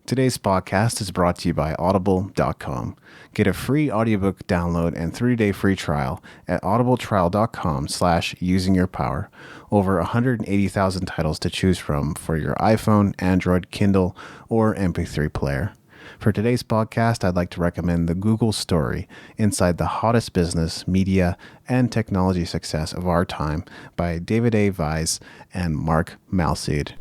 Today's podcast is brought to you by Audible.com. Get a free audiobook download and 3-day free trial at audibletrial.com/usingyourpower. Over 180,000 titles to choose from for your iPhone, Android, Kindle, or MP3 player. For today's podcast, I'd like to recommend The Google Story, Inside the Hottest Business, Media, and Technology Success of Our Time by David A. Weiss and Mark Malseed.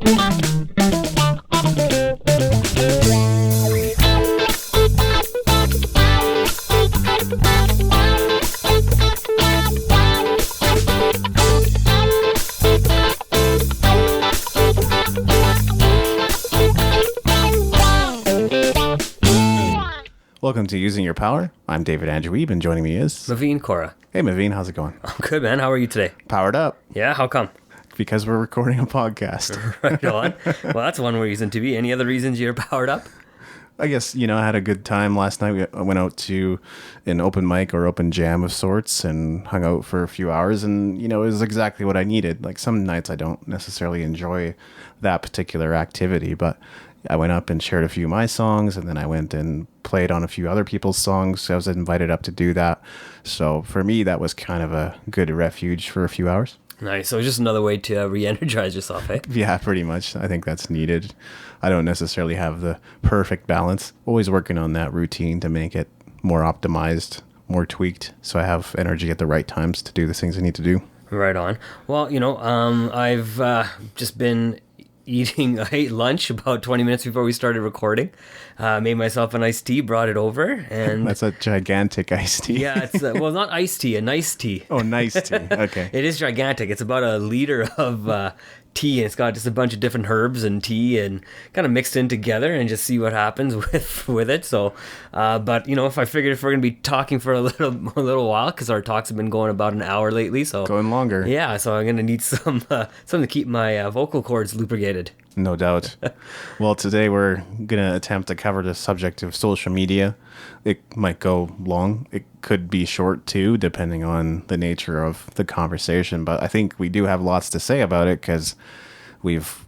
Welcome to Using Your Power. I'm David Andrew Weeb, and joining me is Maveen Kora. Hey Maveen, how's it going? I'm good, man. How are you today? Powered up. Yeah, how come? Because we're recording a podcast. Right on. Well, that's one reason to be. Any other reasons you're powered up? I guess, I had a good time last night. I went out to an open mic or open jam of sorts and hung out for a few hours, and, it was exactly what I needed. Like, some nights I don't necessarily enjoy that particular activity, but I went up and shared a few of my songs, and then I went and played on a few other people's songs. I was invited up to do that. So for me, that was kind of a good refuge for a few hours. Nice. So it's just another way to re-energize yourself, eh? Yeah, pretty much. I think that's needed. I don't necessarily have the perfect balance. Always working on that routine to make it more optimized, more tweaked, so I have energy at the right times to do the things I need to do. Right on. Well, I've just been I ate lunch about 20 minutes before we started recording. Made myself a nice tea, brought it over, and that's a gigantic iced tea. Yeah, it's not iced tea, a nice tea. Oh, nice tea. Okay. It is gigantic. It's about a liter of tea, and it's got just a bunch of different herbs and tea, and kind of mixed in together, and just see what happens with it. So, but if I figured if we're gonna be talking for a little while, because our talks have been going about an hour lately, so going longer. Yeah, so I'm gonna need something to keep my vocal cords lubricated. No doubt. Well, today we're going to attempt to cover the subject of social media. It might go long. It could be short too, depending on the nature of the conversation. But I think we do have lots to say about it because we've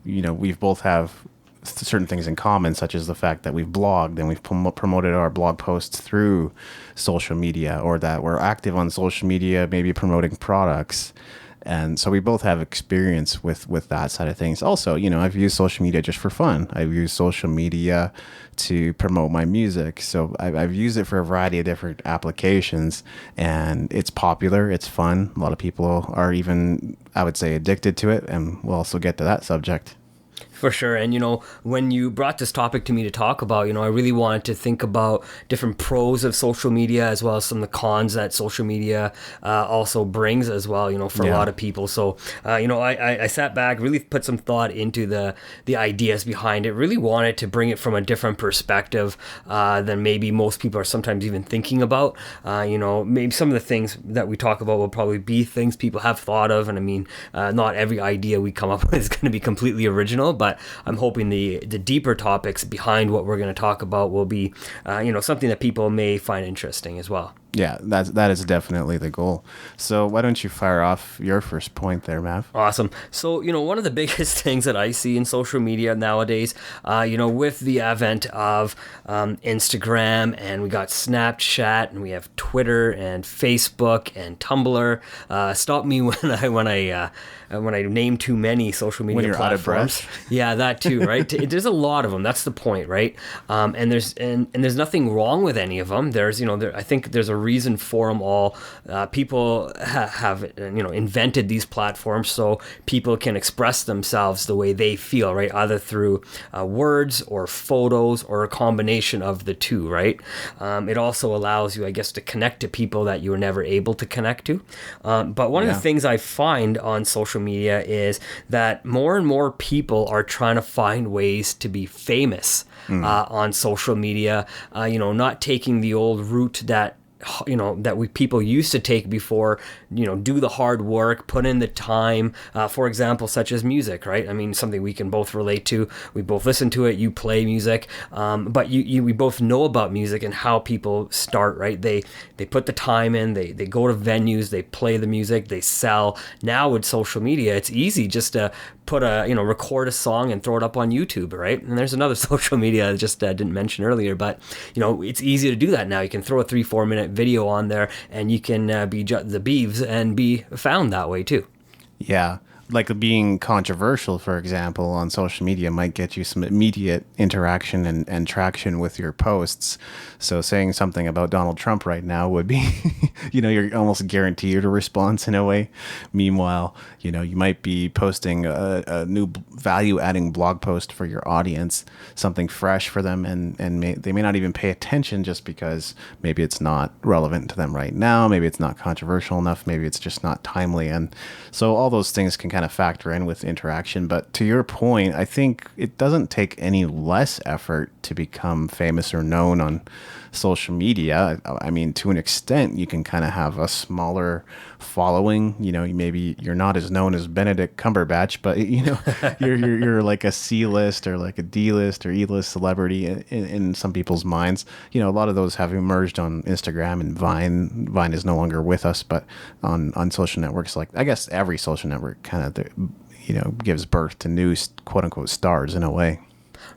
both have certain things in common, such as the fact that we've blogged and we've promoted our blog posts through social media, or that we're active on social media, maybe promoting products. And so we both have experience with that side of things. Also, I've used social media just for fun. I've used social media to promote my music. So I've used it for a variety of different applications, and it's popular. It's fun. A lot of people are even, I would say, addicted to it. And we'll also get to that subject. For sure. And, when you brought this topic to me to talk about, I really wanted to think about different pros of social media, as well as some of the cons that social media also brings as well, for a lot of people. So, I sat back, really put some thought into the ideas behind it, really wanted to bring it from a different perspective than maybe most people are sometimes even thinking about. Maybe some of the things that we talk about will probably be things people have thought of. And I mean, not every idea we come up with is going to be completely original, but I'm hoping the deeper topics behind what we're going to talk about will be, something that people may find interesting as well. Yeah, that is definitely the goal. So why don't you fire off your first point there, Mav? Awesome. So, one of the biggest things that I see in social media nowadays, with the advent of Instagram, and we got Snapchat, and we have Twitter and Facebook and Tumblr. Stop me when I name too many social media when you're platforms. Out of breath. Yeah, that too, right? There's a lot of them. That's the point, right? And there's nothing wrong with any of them. There's, I think there's a reason for them all. People have invented these platforms so people can express themselves the way they feel, right? Either through words or photos or a combination of the two, right? It also allows you, I guess, to connect to people that you were never able to connect to. But one of the things I find on social media is that more and more people are trying to find ways to be famous on social media, not taking the old route that people used to take before, do the hard work, put in the time, for example, such as music, right? I mean, something we can both relate to. We both listen to it. You play music, but we both know about music and how people start, right? They put the time in, they go to venues, they play the music, they sell. Now with social media, it's easy just to put a, record a song and throw it up on YouTube, right? And there's another social media I just didn't mention earlier, but it's easy to do that now. You can throw a 3-4 minute video on there, and you can be the Beavs and be found that way too. Yeah. Like being controversial, for example, on social media might get you some immediate interaction and traction with your posts. So saying something about Donald Trump right now would be, you're almost guaranteed a response in a way. Meanwhile, you might be posting a new value-adding blog post for your audience, something fresh for them, and they may not even pay attention just because maybe it's not relevant to them right now, maybe it's not controversial enough, maybe it's just not timely. And so all those things can kind of factor in with interaction. But to your point, I think it doesn't take any less effort to become famous or known on social media. I mean, to an extent, you can kind of have a smaller following. Maybe you're not as known as Benedict Cumberbatch, but you're like a C-list or like a D-list or E-list celebrity in some people's minds. A lot of those have emerged on Instagram and Vine. Vine is no longer with us, but on social networks, like I guess every social network kind of gives birth to new quote unquote stars in a way.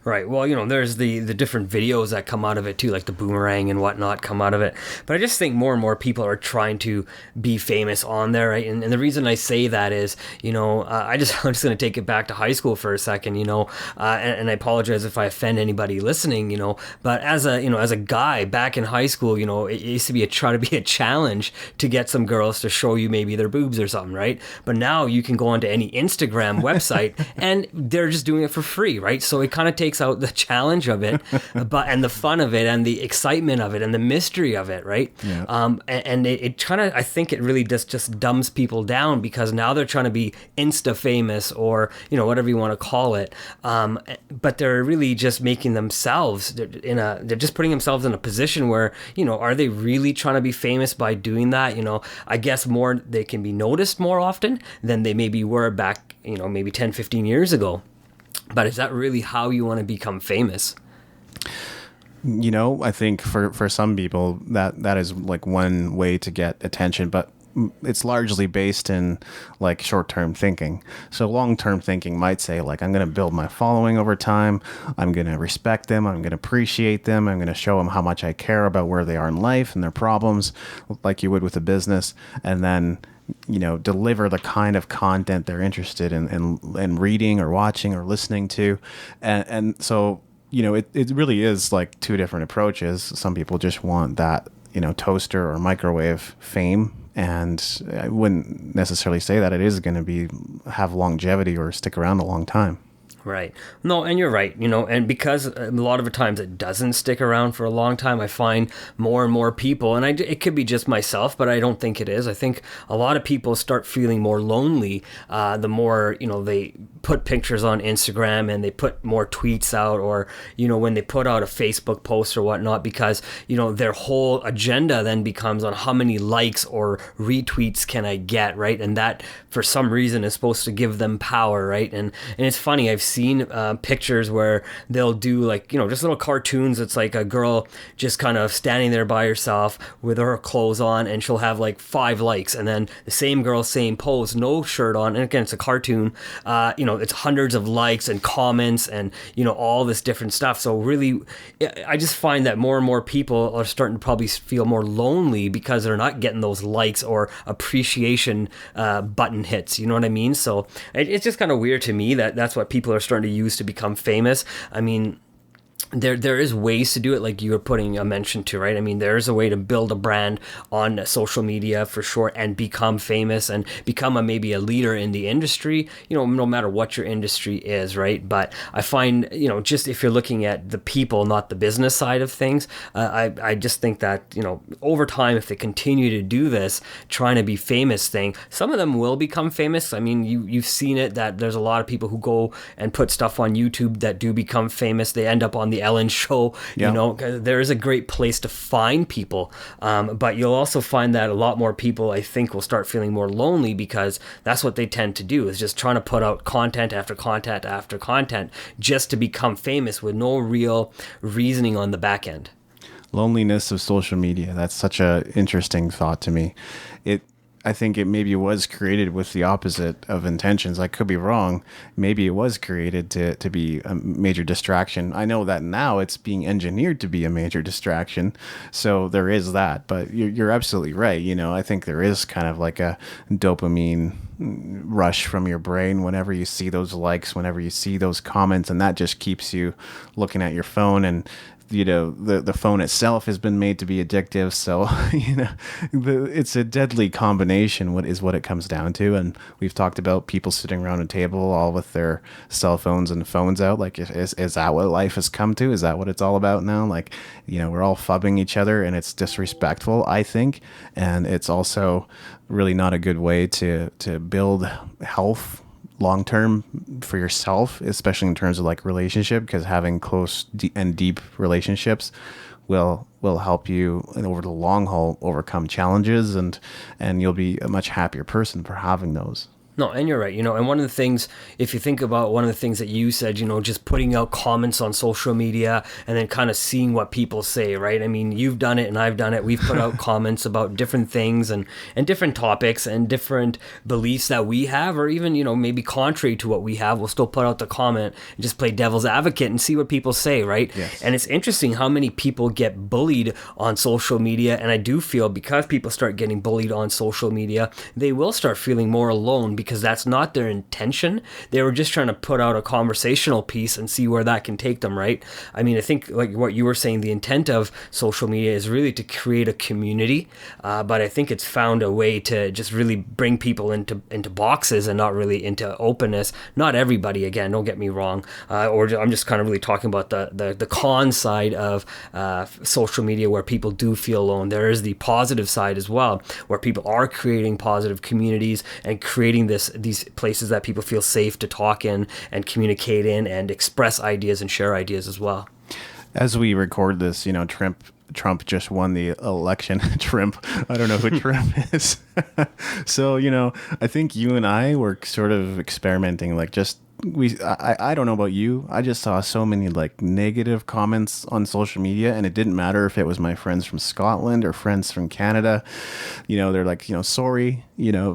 Right. Well, there's the different videos that come out of it too, like the boomerang and whatnot come out of it. But I just think more and more people are trying to be famous on there, right? And the reason I say that is, I'm just going to take it back to high school for a second, and I apologize if I offend anybody listening, but as a guy back in high school, it used to be try to be a challenge to get some girls to show you maybe their boobs or something, right? But now you can go onto any Instagram website and they're just doing it for free, right? So it kind of takes out the challenge of it, and the fun of it, and the excitement of it, and the mystery of it, right? Yeah. And it kind of, I think it really just dumbs people down, because now they're trying to be Insta famous, or whatever you want to call it, but they're really just making themselves they're just putting themselves in a position where are they really trying to be famous by doing that? I guess more they can be noticed more often than they maybe were back maybe 10-15 years ago. But is that really how you want to become famous? I think for some people that is like one way to get attention, but it's largely based in like short-term thinking. So long-term thinking might say like, I'm going to build my following over time. I'm going to respect them. I'm going to appreciate them. I'm going to show them how much I care about where they are in life and their problems, like you would with a business. And then deliver the kind of content they're interested in reading or watching or listening to. And so, it really is like two different approaches. Some people just want that, toaster or microwave fame. And I wouldn't necessarily say that it is going to have longevity or stick around a long time. Right. No, and you're right, and because a lot of the times it doesn't stick around for a long time, I find more and more people, and it could be just myself, but I don't think it is. I think a lot of people start feeling more lonely the more, they put pictures on Instagram and they put more tweets out, or, when they put out a Facebook post or whatnot, because, their whole agenda then becomes on how many likes or retweets can I get, right? And that, for some reason, is supposed to give them power, right? And it's funny, I've seen pictures where they'll do like, just little cartoons. It's like a girl just kind of standing there by herself with her clothes on, and she'll have like 5 likes, and then the same girl, same pose, no shirt on, and again, it's a cartoon, it's hundreds of likes and comments and all this different stuff. So really, I just find that more and more people are starting to probably feel more lonely because they're not getting those likes or appreciation button hits, you know what I mean? So it's just kind of weird to me that that's what people are starting to use to become famous. I mean, there is ways to do it, like you were putting a mention to, right? I mean, there is a way to build a brand on social media for sure and become famous and become maybe a leader in the industry, no matter what your industry is, right? But I find, just if you're looking at the people, not the business side of things, I just think that, over time, if they continue to do this, trying to be famous thing, some of them will become famous. I mean, you've seen it, that there's a lot of people who go and put stuff on YouTube that do become famous. They end up on the Ellen show. Yeah. There is a great place to find people, but you'll also find that a lot more people, I think, will start feeling more lonely, because that's what they tend to do, is just trying to put out content after content after content just to become famous with no real reasoning on the back end. Loneliness of social media, that's such a interesting thought to me. I think it maybe was created with the opposite of intentions. I could be wrong. Maybe it was created to be a major distraction. I know that now it's being engineered to be a major distraction. So there is that. But you're absolutely right. You know, I think there is kind of like a dopamine rush from your brain whenever you see those likes, whenever you see those comments, and that just keeps you looking at your phone. And you know, the phone itself has been made to be addictive, so you know, it's a deadly combination. What it comes down to. And we've talked about people sitting around a table all with their cell phones and phones out. Like, is that what life has come to? Is that what it's all about now? Like, you know, we're all phubbing each other, and it's disrespectful, I think, and it's also really not a good way to build health long term for yourself, especially in terms of like relationship, because having close and deep relationships will help you over the long haul overcome challenges, and you'll be a much happier person for having those. No, and you're right. You know, and one of the things, if you think about one of the things that you said, you know, just putting out comments on social media and then kind of seeing what people say, right? I mean, you've done it and I've done it. We've put out comments about different things and different topics and different beliefs that we have, or even, you know, maybe contrary to what we have. We'll still put out the comment and just play devil's advocate and see what people say, right? Yes. And it's interesting how many people get bullied on social media. And I do feel because people start getting bullied on social media, they will start feeling more alone, because that's not their intention. They were just trying to put out a conversational piece and see where that can take them, right? I mean, I think like what you were saying, the intent of social media is really to create a community, but I think it's found a way to just really bring people into boxes and not really into openness. Not everybody, again, don't get me wrong, or I'm just kind of really talking about the con side of social media, where people do feel alone. There is the positive side as well, where people are creating positive communities and creating these places that people feel safe to talk in and communicate in and express ideas and share ideas as well. As we record this, you know, Trump just won the election. Trump, I don't know who Trump is. So, you know, I think you and I were sort of experimenting, like just I don't know about you. I just saw so many like negative comments on social media, and it didn't matter if it was my friends from Scotland or friends from Canada. You know, they're like, you know, sorry, you know,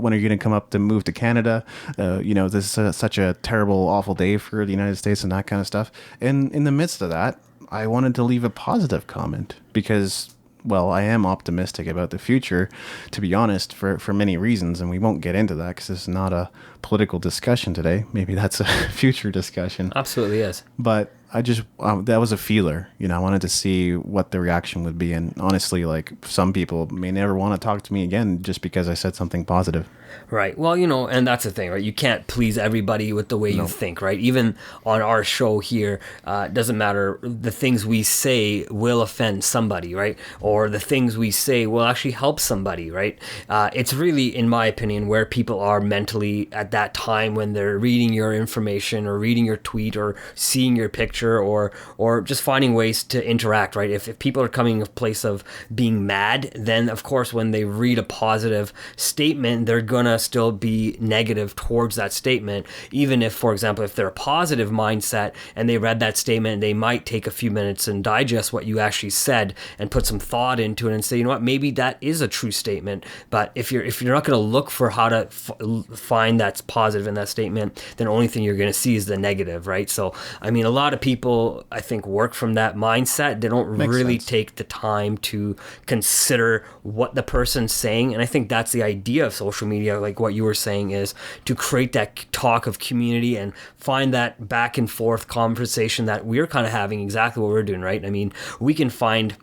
when are you going to come up to move to Canada? You know, this is such a terrible, awful day for the United States and that kind of stuff. And in the midst of that, I wanted to leave a positive comment because, well, I am optimistic about the future, to be honest, for many reasons, and we won't get into that because it's not a political discussion today. Maybe that's a future discussion. Absolutely is. But I just, that was a feeler, you know, I wanted to see what the reaction would be. And honestly, like, some people may never want to talk to me again just because I said something positive. Right. Well, you know, and that's the thing, right? You can't please everybody with the way you think, right? Even on our show here, it doesn't matter. The things we say will offend somebody, right? Or the things we say will actually help somebody, right? It's really, in my opinion, where people are mentally at that time when they're reading your information or reading your tweet or seeing your picture or just finding ways to interact, right? If people are coming from a place of being mad, then of course when they read a positive statement, they're gonna still be negative towards that statement. Even if, for example, if they're a positive mindset and they read that statement, they might take a few minutes and digest what you actually said and put some thought into it and say, you know what, maybe that is a true statement. But if you're not going to look for how to find that's positive in that statement, then the only thing you're going to see is the negative, right? So, I mean, a lot of people, I think, work from that mindset. They don't really take the time to consider what the person's saying. And I think that's the idea of social media, like what you were saying, is to create that talk of community and find that back and forth conversation that we're kind of having, exactly what we're doing, right? I mean, we can find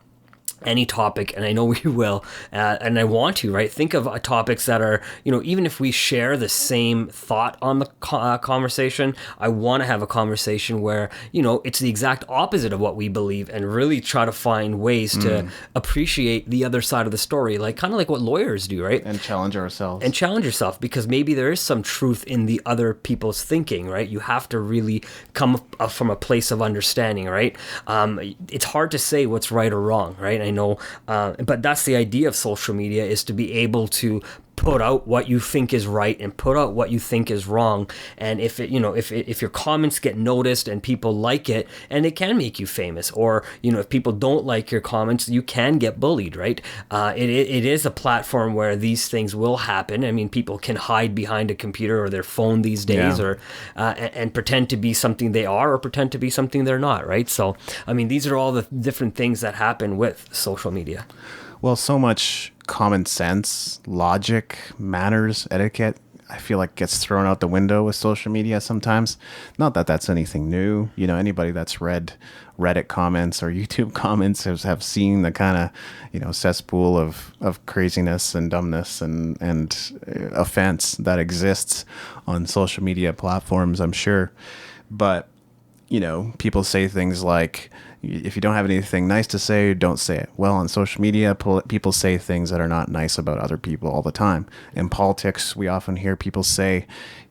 any topic, and I know we will, and I want to, right? Think of topics that are, you know, even if we share the same thought on the conversation, I want to have a conversation where, you know, it's the exact opposite of what we believe, and really try to find ways to appreciate the other side of the story, like kind of like what lawyers do, right? And challenge ourselves. And challenge yourself, because maybe there is some truth in the other people's thinking, right? You have to really come from a place of understanding, right? It's hard to say what's right or wrong, right? I know, but that's the idea of social media, is to be able to put out what you think is right and put out what you think is wrong. And if it, if your comments get noticed and people like it, and it can make you famous, or if people don't like your comments, you can get bullied, right? It is a platform where these things will happen. I mean, people can hide behind a computer or their phone these days, or and pretend to be something they are, or pretend to be something they're not, right? So, I mean, these are all the different things that happen with social media. Well, so much common sense, logic, manners, etiquette, I feel like gets thrown out the window with social media sometimes. Not that that's anything new. Anybody that's read Reddit comments or YouTube comments have seen the kind of, cesspool of craziness and dumbness and offense that exists on social media platforms, I'm sure. But, people say things like, if you don't have anything nice to say, don't say it. Well, on social media, people say things that are not nice about other people all the time. In politics, we often hear people say,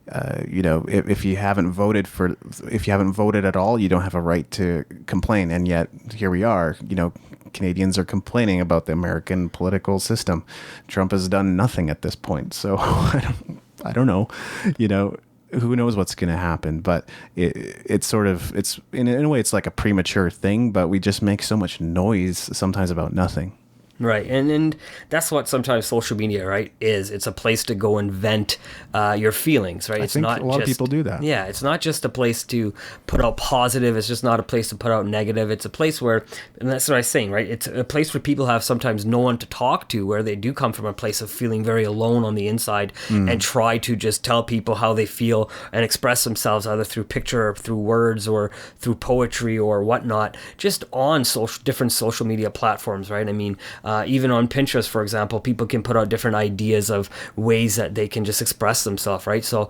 if you haven't voted at all, you don't have a right to complain. And yet here we are, Canadians are complaining about the American political system. Trump has done nothing at this point. So I don't know, who knows what's going to happen, but it's in a way, it's like a premature thing, but we just make so much noise sometimes about nothing. Right, and that's what sometimes social media, right, is. It's a place to go and vent your feelings, right? I think a lot of people do that. Yeah, it's not just a place to put out positive. It's just not a place to put out negative. It's a place where, and that's what I was saying, right? It's a place where people have sometimes no one to talk to, where they do come from a place of feeling very alone on the inside and try to just tell people how they feel and express themselves either through picture or through words or through poetry or whatnot, just on different social media platforms, right? I mean, even on Pinterest, for example, people can put out different ideas of ways that they can just express themselves, right? So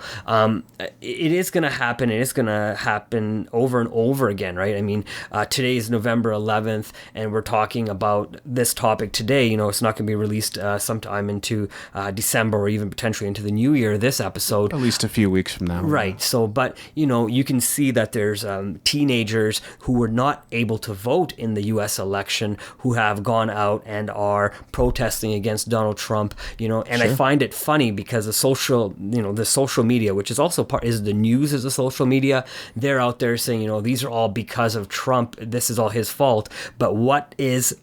it is going to happen. It is going to happen over and over again, right? I mean, today is November 11th, and we're talking about this topic today. It's not going to be released sometime into December or even potentially into the new year, this episode. At least a few weeks from now. Right. So, but, you can see that there's teenagers who were not able to vote in the U.S. election who have gone out and are protesting against Donald Trump, and sure. I find it funny because the social media, which is also is the news as a social media, they're out there saying, these are all because of Trump. This is all his fault. But what is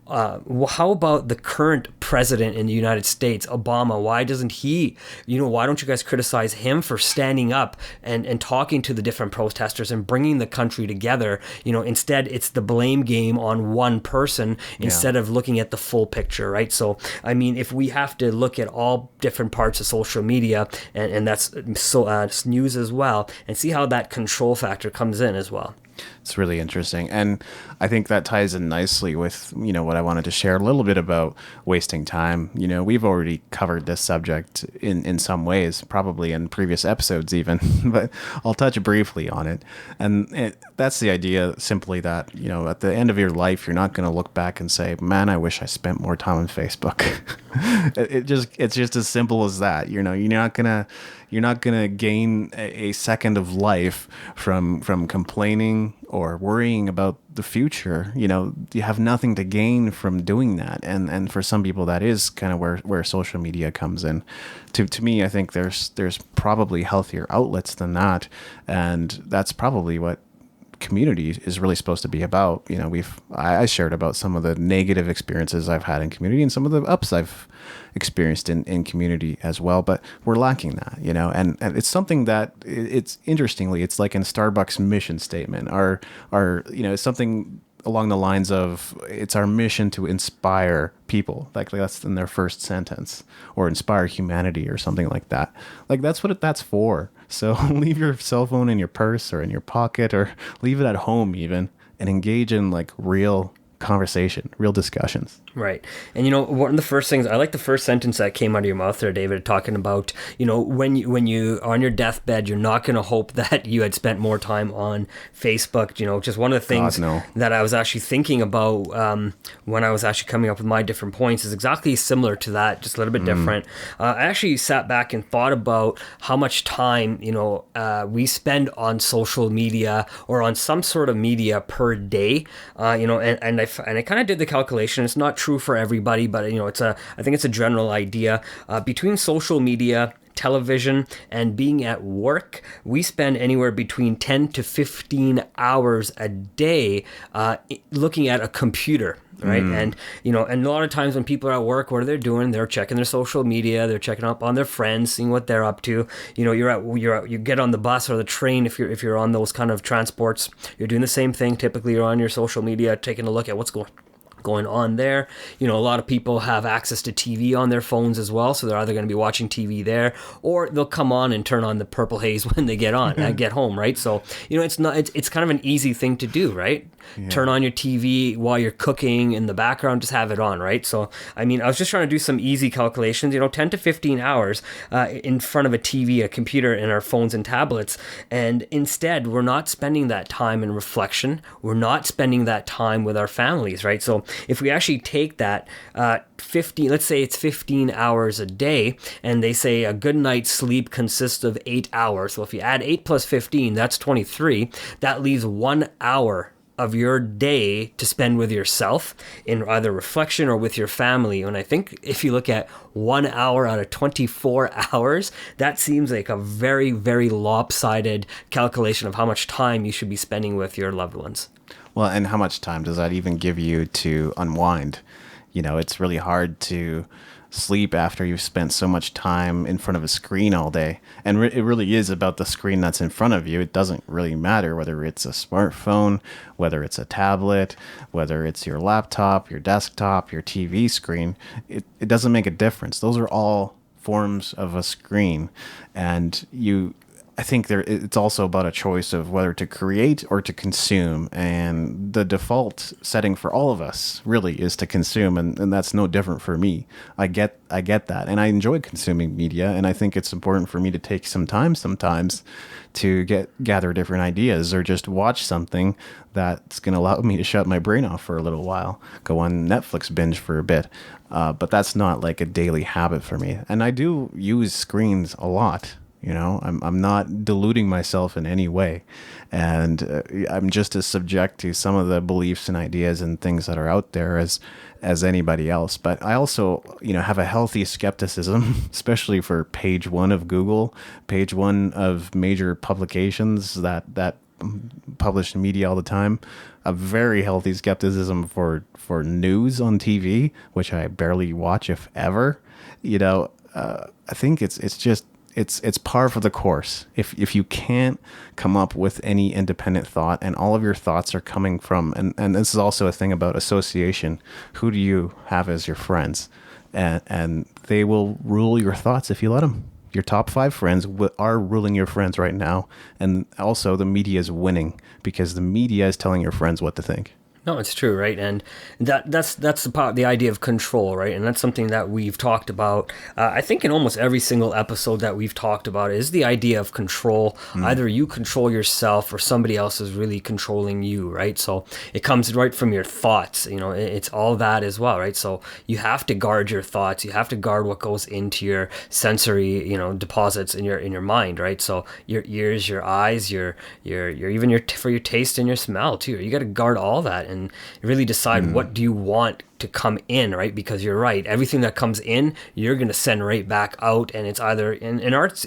how about the current president in the United States, Obama? Why doesn't he, why don't you guys criticize him for standing up and talking to the different protesters and bringing the country together? Instead, it's the blame game on one person instead of looking at the full picture, right? So, I mean, if we have to look at all different parts of social media, and that's news as well, and see how that control factor comes in as well. It's really interesting. And I think that ties in nicely with, what I wanted to share a little bit about wasting time. We've already covered this subject in some ways, probably in previous episodes even, but I'll touch briefly on it. And that's the idea simply that, at the end of your life, you're not going to look back and say, man, I wish I spent more time on Facebook. It's just as simple as that. You're not gonna gain a second of life from complaining or worrying about the future. You have nothing to gain from doing that. And for some people, that is kind of where social media comes in. To me, I think there's probably healthier outlets than that, and that's probably what community is really supposed to be about. I shared about some of the negative experiences I've had in community and some of the ups I've experienced in community as well, but we're lacking that, and it's something that it's interestingly, it's like in Starbucks mission statement, it's something along the lines of, it's our mission to inspire people, like that's in their first sentence, or inspire humanity or something like that. Like that's what that's for. So leave your cell phone in your purse or in your pocket, or leave it at home even, and engage in like real conversation, real discussions. Right. And one of the first things, I like the first sentence that came out of your mouth there, David, talking about, when you are on your deathbed, you're not going to hope that you had spent more time on Facebook. Just one of the things that I was actually thinking about when I was actually coming up with my different points is exactly similar to that, just a little bit different. I actually sat back and thought about how much time, we spend on social media or on some sort of media per day, and I life, and I kind of did the calculation. It's not true for everybody, but I think it's a general idea. Between social media, television, and being at work, we spend anywhere between 10 to 15 hours a day looking at a computer. Right. And a lot of times when people are at work, what are they doing? They're checking their social media. They're checking up on their friends, seeing what they're up to. You get on the bus or the train. If you're on those kind of transports, you're doing the same thing. Typically, you're on your social media, taking a look at what's going on there. A lot of people have access to TV on their phones as well, so they're either going to be watching TV there, or they'll come on and turn on the Purple Haze when they get home, right? So it's kind of an easy thing to do, right? Yeah. Turn on your TV while you're cooking in the background, just have it on, right? So I was just trying to do some easy calculations. 10 to 15 hours in front of a TV, a computer, and our phones and tablets, and instead we're not spending that time in reflection. We're not spending that time with our families, right? So if we actually take that 15, let's say it's 15 hours a day, and they say a good night's sleep consists of 8 hours. So if you add 8 plus 15, that's 23. That leaves 1 hour of your day to spend with yourself in either reflection or with your family. And I think if you look at 1 hour out of 24 hours, that seems like a very, very lopsided calculation of how much time you should be spending with your loved ones. Well, and how much time does that even give you to unwind? It's really hard to sleep after you've spent so much time in front of a screen all day. And it really is about the screen that's in front of you. It doesn't really matter whether it's a smartphone, whether it's a tablet, whether it's your laptop, your desktop, your TV screen. It doesn't make a difference. Those are all forms of a screen. And I think it's also about a choice of whether to create or to consume. And the default setting for all of us really is to consume. And that's no different for me. I get that. And I enjoy consuming media. And I think it's important for me to take some time sometimes to gather different ideas, or just watch something that's going to allow me to shut my brain off for a little while, go on Netflix binge for a bit. But that's not like a daily habit for me. And I do use screens a lot. I'm not deluding myself in any way, and I'm just as subject to some of the beliefs and ideas and things that are out there as anybody else. But I also, have a healthy skepticism, especially for page one of Google, page one of major publications that publish media all the time. A very healthy skepticism for news on TV, which I barely watch, if ever. I think it's par for the course. If you can't come up with any independent thought, and all of your thoughts are coming from, and this is also a thing about association, who do you have as your friends? And they will rule your thoughts if you let them. Your top 5 friends are ruling your friends right now. And also the media is winning because the media is telling your friends what to think. No, it's true, right? And that's the idea of control, right? And that's something that we've talked about. I think in almost every single episode that we've talked about is the idea of control. Either you control yourself or somebody else is really controlling you, right? So it comes right from your thoughts. It's all that as well, right? So you have to guard your thoughts. You have to guard what goes into your sensory, deposits in your mind, right? So your ears, your eyes, your even for your taste and your smell too. You got to guard all that and really decide what do you want to come in, right? Because you're right, everything that comes in, you're going to send right back out. And it's either in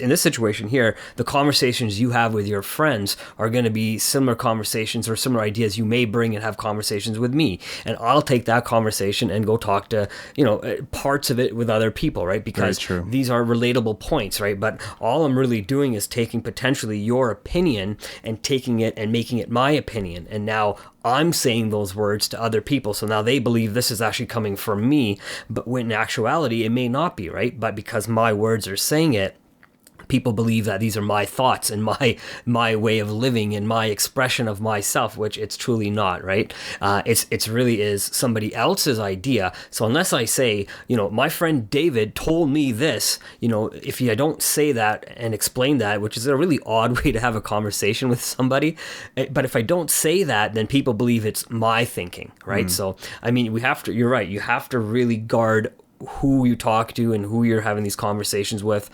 this situation here, the conversations you have with your friends are going to be similar conversations or similar ideas you may bring and have conversations with me, and I'll take that conversation and go talk to parts of it with other people, right? Because these are relatable points, right? But all I'm really doing is taking potentially your opinion and taking it and making it my opinion, and now I'm saying those words to other people, so now they believe this is actually coming from me, but when in actuality it may not be, right? But because my words are saying it, people believe that these are my thoughts and my way of living and my expression of myself, which it's truly not, right? It's really is somebody else's idea. So unless I say, my friend David told me this, if I don't say that and explain that, which is a really odd way to have a conversation with somebody, but if I don't say that, then people believe it's my thinking, right? So, you're right, you have to really guard who you talk to and who you're having these conversations with,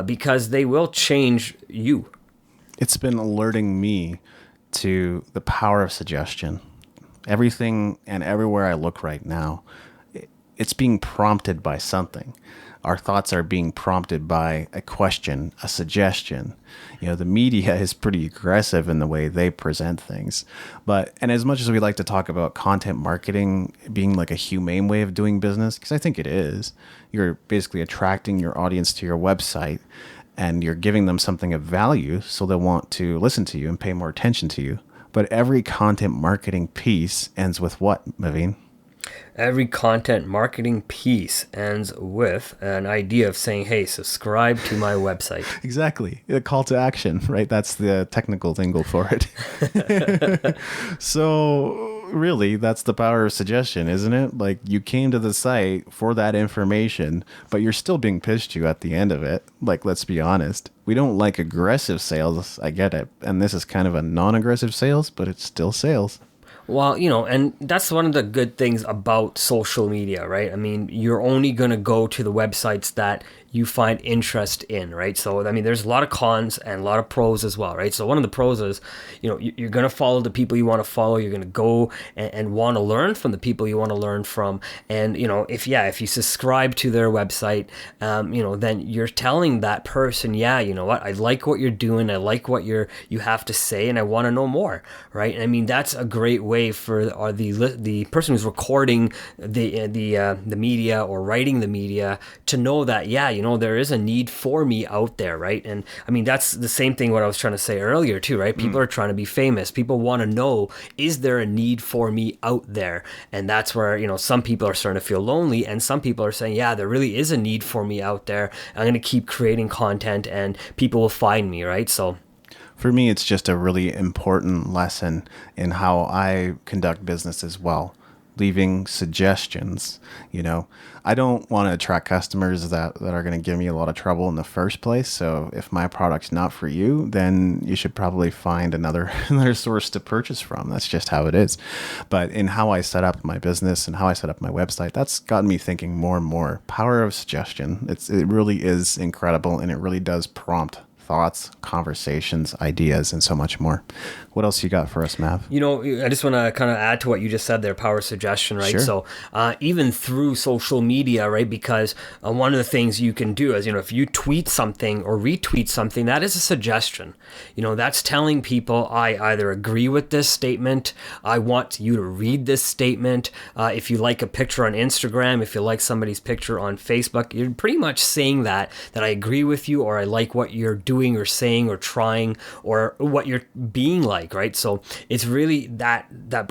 because they will change you. It's been alerting me to the power of suggestion. Everything and everywhere I look right now, it's being prompted by something. Our thoughts are being prompted by a question, a suggestion. The media is pretty aggressive in the way they present things. And as much as we like to talk about content marketing being like a humane way of doing business, because I think it is, you're basically attracting your audience to your website and you're giving them something of value so they'll want to listen to you and pay more attention to you. But every content marketing piece ends with what, Maveen? Every content marketing piece ends with an idea of saying, hey, subscribe to my website. Exactly. A call to action, right? That's the technical lingo for it. So really, that's the power of suggestion, isn't it? Like, you came to the site for that information, but you're still being pitched to you at the end of it. Like, let's be honest. We don't like aggressive sales. I get it. And this is kind of a non-aggressive sales, but it's still sales. Well, and that's one of the good things about social media, right? I mean, you're only going to go to the websites that you find interest in, right? So, I mean, there's a lot of cons and a lot of pros as well, right? So one of the pros is, you're going to follow the people you want to follow. You're going to go and want to learn from the people you want to learn from. And, if you subscribe to their website, then you're telling that person, yeah, you know what? I like what you're doing. I like what you have to say, and I want to know more, right? And I mean, that's a great way for the person who's recording the media or writing the media to know that, yeah, there is a need for me out there, right? And I mean, that's the same thing what I was trying to say earlier too, right? People are trying to be famous. People want to know, is there a need for me out there? And that's where, some people are starting to feel lonely, and some people are saying, yeah, there really is a need for me out there. I'm going to keep creating content and people will find me, right? So for me, it's just a really important lesson in how I conduct business as well. Leaving suggestions. I don't want to attract customers that are going to give me a lot of trouble in the first place. So if my product's not for you, then you should probably find another source to purchase from. That's just how it is. But in how I set up my business and how I set up my website, that's gotten me thinking more and more. Power of suggestion. It really is incredible, and it really does prompt thoughts, conversations, ideas, and so much more. What else you got for us, Mav? I just want to kind of add to what you just said there, power of suggestion, right? Sure. So even through social media, right? Because one of the things you can do is, if you tweet something or retweet something, that is a suggestion. That's telling people, I either agree with this statement, I want you to read this statement. If you like a picture on Instagram, if you like somebody's picture on Facebook, you're pretty much saying that I agree with you, or I like what you're doing or saying or trying, or what you're being like. Right? So it's really that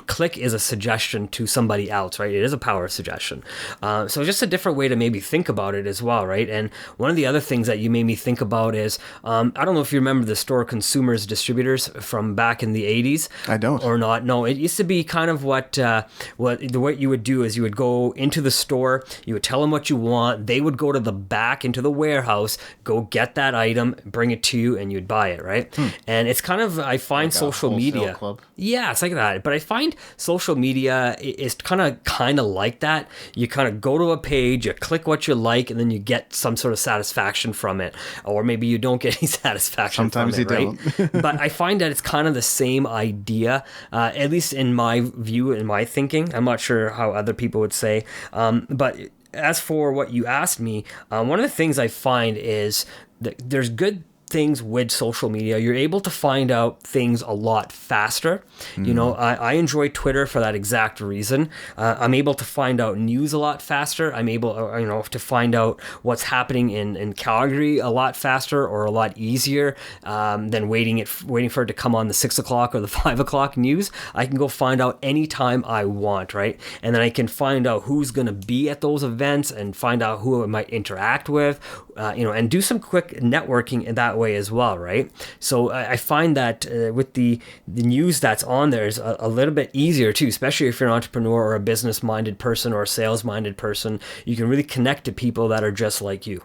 click is a suggestion to somebody else, right? It is a power of suggestion. So just a different way to maybe think about it as well, right? And one of the other things that you made me think about is, I don't know if you remember the store Consumers Distributors from back in the 80s. I don't. Or not. No, it used to be kind of what you would do is you would go into the store, you would tell them what you want, they would go to the back into the warehouse, go get that item, bring it to you, and you'd buy it, right? And it's kind of, I find like social media club. Yeah, it's like that. But I find social media is kind of like that. You kind of go to a page, you click what you like, and then you get some sort of satisfaction from it, or maybe you don't get any satisfaction. Sometimes from it, you right? don't. But I find that it's kind of the same idea, at least in my view, in my thinking. I'm not sure how other people would say, but as for what you asked me, one of the things I find is that there's good things with social media. You're able to find out things a lot faster. I enjoy Twitter for that exact reason. I'm able to find out news a lot faster. I'm able, to find out what's happening in Calgary a lot faster or a lot easier than waiting for it to come on the 6 o'clock or the 5 o'clock news. I can go find out anytime I want, right? And then I can find out who's going to be at those events and find out who I might interact with, and do some quick networking in that way as well, right? So I find that with the news that's on there is a little bit easier too, especially if you're an entrepreneur or a business-minded person or a sales-minded person. You can really connect to people that are just like you.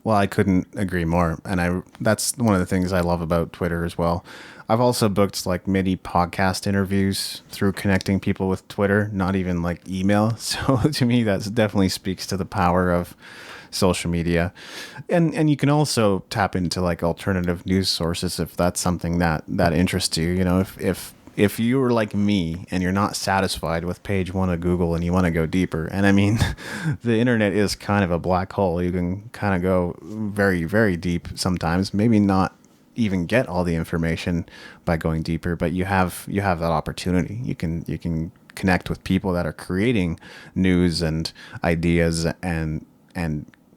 Well, I couldn't agree more. And that's one of the things I love about Twitter as well. I've also booked like mini podcast interviews through connecting people with Twitter, not even like email. So to me, that definitely speaks to the power of social media. And you can also tap into like alternative news sources if that's something that interests you. If if you're like me and you're not satisfied with page one of Google and you want to go deeper, and I mean, the internet is kind of a black hole. You can kind of go very, very deep sometimes, maybe not even get all the information by going deeper, but you have that opportunity. You can connect with people that are creating news and ideas and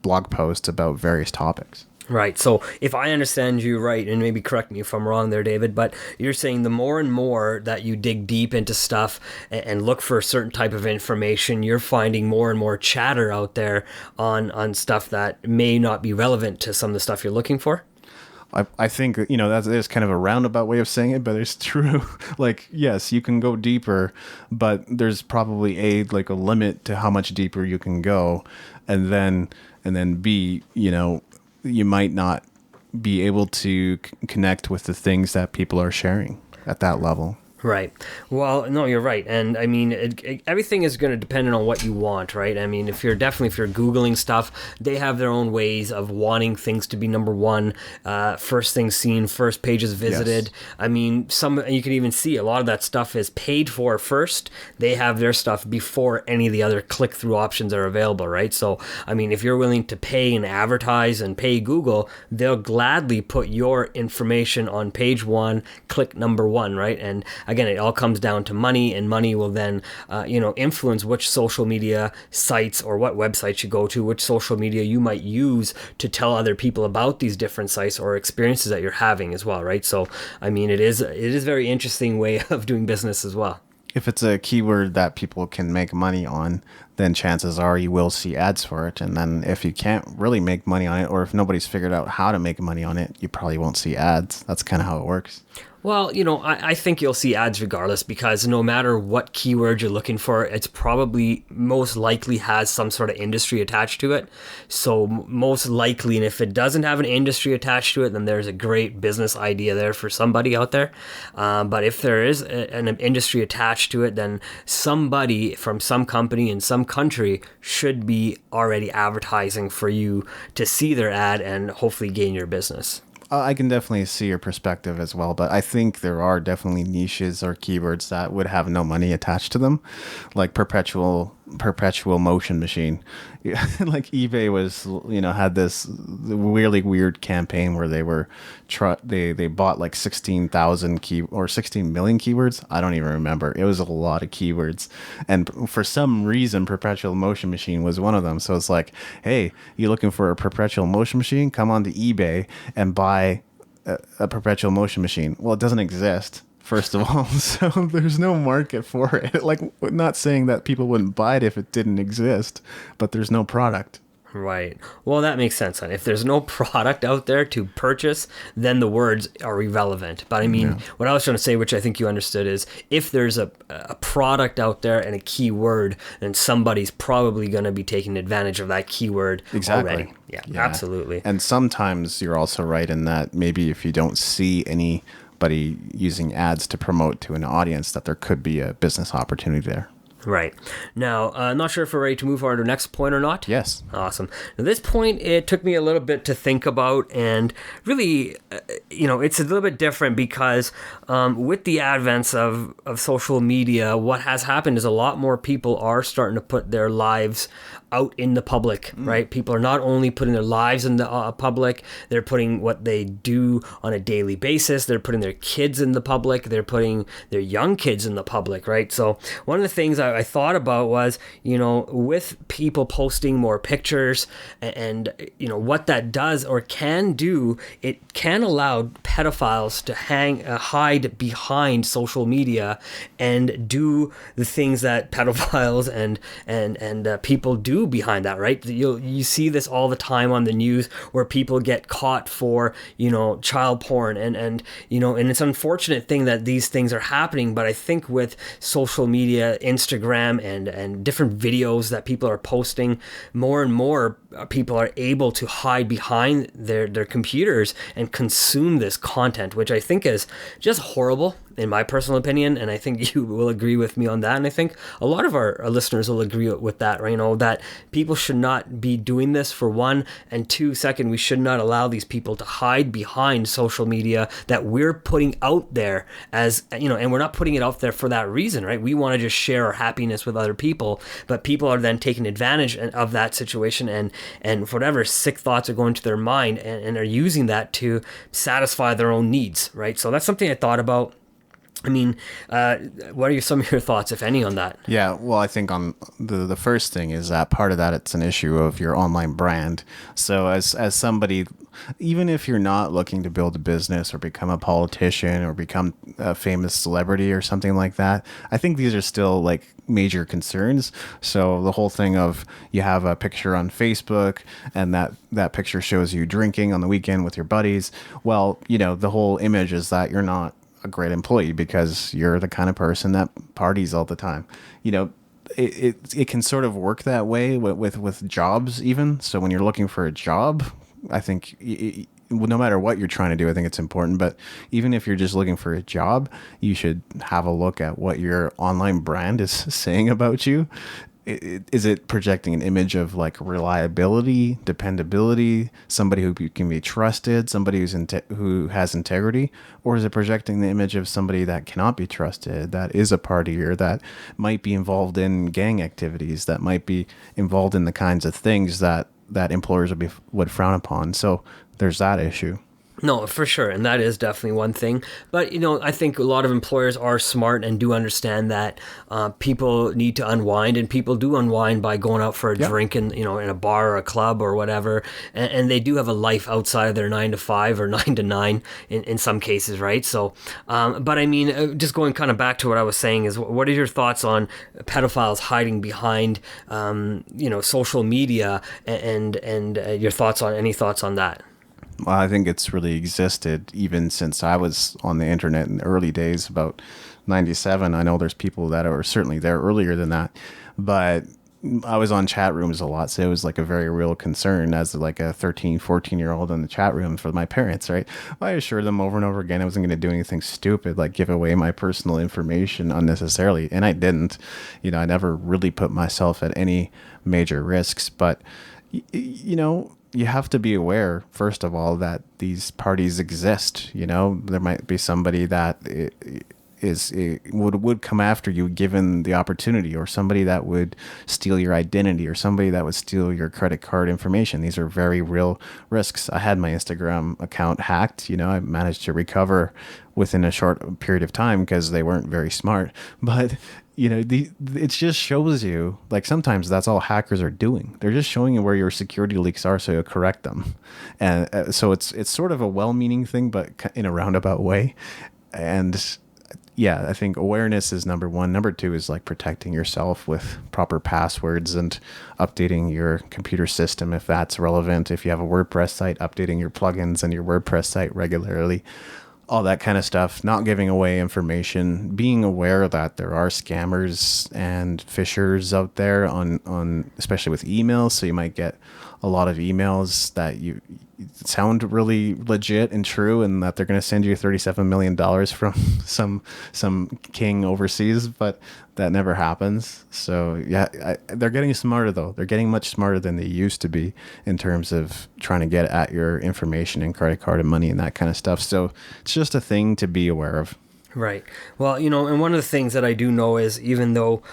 blog posts about various topics. Right. So if I understand you right, and maybe correct me if I'm wrong there, David, but you're saying the more and more that you dig deep into stuff and look for a certain type of information, you're finding more and more chatter out there on stuff that may not be relevant to some of the stuff you're looking for? I think, that is kind of a roundabout way of saying it, but it's true. Like, yes, you can go deeper, but there's probably a limit to how much deeper you can go. And then B, you might not be able to connect with the things that people are sharing at that level. Right. Well, no, you're right. And I mean, everything is going to depend on what you want, right? I mean, if you're Googling stuff, they have their own ways of wanting things to be number one, first things seen, first pages visited. Yes. I mean, you can even see a lot of that stuff is paid for first. They have their stuff before any of the other click-through options are available, right? So, I mean, if you're willing to pay and advertise and pay Google, they'll gladly put your information on page one, click number one, right? And again, it all comes down to money, and money will then, influence which social media sites or what websites you go to, which social media you might use to tell other people about these different sites or experiences that you're having as well, right? So, I mean, it is a very interesting way of doing business as well. If it's a keyword that people can make money on, then chances are you will see ads for it. And then if you can't really make money on it, or if nobody's figured out how to make money on it, you probably won't see ads. That's kind of how it works. Well, I think you'll see ads regardless, because no matter what keyword you're looking for, it's probably most likely has some sort of industry attached to it. So most likely, and if it doesn't have an industry attached to it, then there's a great business idea there for somebody out there. But if there is an industry attached to it, then somebody from some company in some country should be already advertising for you to see their ad and hopefully gain your business. I can definitely see your perspective as well, but I think there are definitely niches or keywords that would have no money attached to them, like perpetual motion machine. Like eBay was, had this really weird campaign where they bought like 16,000 or 16 million keywords. I don't even remember. It was a lot of keywords, and for some reason, perpetual motion machine was one of them. So it's like, hey, you looking for a perpetual motion machine? Come on to eBay and buy a perpetual motion machine. Well, it doesn't exist, first of all, so there's no market for it. Like, not saying that people wouldn't buy it if it didn't exist, but there's no product. Right. Well, that makes sense. If there's no product out there to purchase, then the words are irrelevant. But I mean, What I was trying to say, which I think you understood, is if there's a product out there and a keyword, then somebody's probably going to be taking advantage of that keyword already. Yeah, absolutely. And sometimes you're also right in that maybe if you don't see anybody using ads to promote to an audience, that there could be a business opportunity there. Right. Now, I'm not sure if we're ready to move on to our next point or not. Yes. Awesome. Now, this point, it took me a little bit to think about, and really, it's a little bit different because with the advents of social media, what has happened is a lot more people are starting to put their lives out in the public, right? People are not only putting their lives in the public, they're putting what they do on a daily basis. They're putting their kids in the public. They're putting their young kids in the public, right? So one of the things I thought about was, with people posting more pictures and what that does or can do, it can allow pedophiles to hide behind social media and do the things that pedophiles and people do behind that, right? You see this all the time on the news where people get caught for child porn and it's an unfortunate thing that these things are happening, but I think with social media, Instagram and different videos that people are posting, more and more people are able to hide behind their computers and consume this content, which I think is just horrible. in my personal opinion, and I think you will agree with me on that, and I think a lot of our listeners will agree with that, right? That people should not be doing this, for one, and two, second, we should not allow these people to hide behind social media that we're putting out there as, and we're not putting it out there for that reason, right? We want to just share our happiness with other people, but people are then taking advantage of that situation, and whatever sick thoughts are going to their mind, and are using that to satisfy their own needs, right? So that's something I thought about. I mean, what are some of your thoughts, if any, on that? Yeah, well, I think on the first thing is that part of that, it's an issue of your online brand. So as somebody, even if you're not looking to build a business or become a politician or become a famous celebrity or something like that, I think these are still like major concerns. So the whole thing of you have a picture on Facebook and that picture shows you drinking on the weekend with your buddies. Well, the whole image is that you're not a great employee because you're the kind of person that parties all the time. It can sort of work that way with jobs even. So when you're looking for a job, I think no matter what you're trying to do, I think it's important. But even if you're just looking for a job, you should have a look at what your online brand is saying about you. Is it projecting an image of like reliability, dependability, somebody who can be trusted, somebody who has integrity, or is it projecting the image of somebody that cannot be trusted, that is a partier, that might be involved in gang activities, that might be involved in the kinds of things that employers would frown upon? So there's that issue. No, for sure. And that is definitely one thing. But, I think a lot of employers are smart and do understand that people need to unwind, and people do unwind by going out for a drink in a bar or a club or whatever. And they do have a life outside of their 9 to 5 or 9 to 9 in some cases, right? So, but I mean, just going kind of back to what I was saying is, what are your thoughts on pedophiles hiding behind, social media, and your thoughts on that? Well, I think it's really existed even since I was on the internet in the early days, about 97. I know there's people that are certainly there earlier than that, but I was on chat rooms a lot. So it was like a very real concern as like a 13, 14-year-old in the chat room for my parents, right? I assured them over and over again I wasn't going to do anything stupid, like give away my personal information unnecessarily. And I didn't. I never really put myself at any major risks, but you have to be aware, first of all, that these parties exist. There might be somebody that would come after you given the opportunity, or somebody that would steal your identity, or somebody that would steal your credit card information. These are very real risks. I had my Instagram account hacked. I managed to recover within a short period of time because they weren't very smart. But it just shows you, like, sometimes that's all hackers are doing. They're just showing you where your security leaks are so you'll correct them. And so it's sort of a well-meaning thing, but in a roundabout way. And yeah, I think awareness is number one. Number two is like protecting yourself with proper passwords and updating your computer system if that's relevant. If you have a WordPress site, updating your plugins and your WordPress site regularly. All that kind of stuff, not giving away information, being aware that there are scammers and phishers out there on especially with emails. So you might get a lot of emails that you sound really legit and true, and that they're going to send you $37 million from some king overseas, but that never happens. So yeah, they're getting smarter though. They're getting much smarter than they used to be in terms of trying to get at your information and credit card and money and that kind of stuff. So it's just a thing to be aware of. Right. Well, and one of the things that I do know is, even though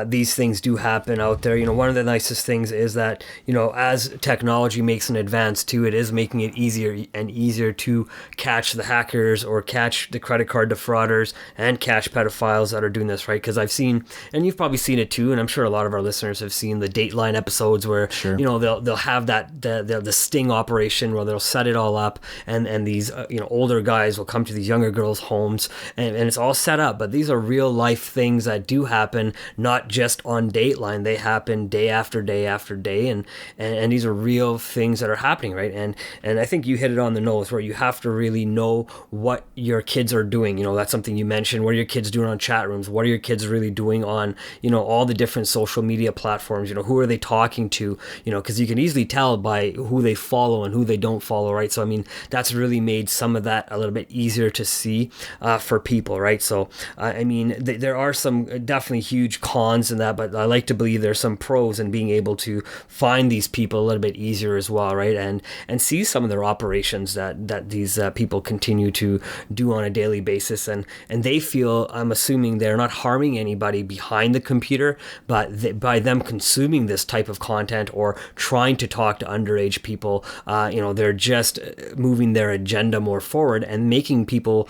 these things do happen out there, one of the nicest things is that, as technology makes an advance too, it is making it easier and easier to catch the hackers or catch the credit card defrauders and catch pedophiles that are doing this, right? Because I've seen, and you've probably seen it too, and I'm sure a lot of our listeners have seen the Dateline episodes where, sure, they'll have the sting operation where they'll set it all up, and these, older guys will come to these younger girls' homes, and it's all set up. But these are real life things that do happen, not just on Dateline. They happen day after day after day, and these are real things that are happening, right? And I think you hit it on the nose, where you have to really know what your kids are doing. That's something you mentioned. What are your kids doing on chat rooms? What are your kids really doing on, all the different social media platforms? Who are they talking to? Because you can easily tell by who they follow and who they don't follow, right? So, I mean, that's really made some of that a little bit easier to see for people people, right? So I mean, there are some definitely huge cons in that, but I like to believe there's some pros in being able to find these people a little bit easier as well, right? And see some of their operations that these people continue to do on a daily basis, and they feel, I'm assuming, they're not harming anybody behind the computer, but by them consuming this type of content or trying to talk to underage people, they're just moving their agenda more forward and making people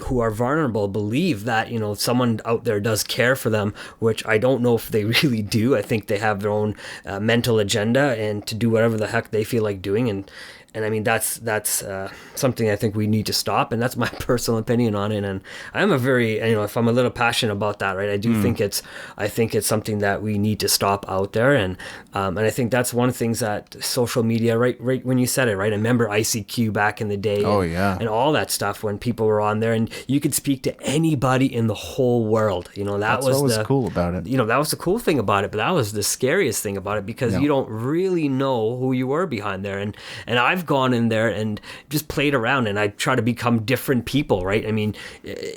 who are vulnerable believe that someone out there does care for them, which I don't know if they really do. I think they have their own mental agenda and to do whatever the heck they feel like doing, and I mean, that's something I think we need to stop, and that's my personal opinion on it. And I'm if I'm a little passionate about that, right? I do think it's something that we need to stop out there, and I think that's one of the things that social media, right when you said it, right? I remember ICQ back in the day, and all that stuff when people were on there, and you could speak to anybody in the whole world. That's what was cool about it. That was the cool thing about it, but that was the scariest thing about it, because you don't really know who you were behind there, and I've gone in there and just played around, and I try to become different people, right? I mean,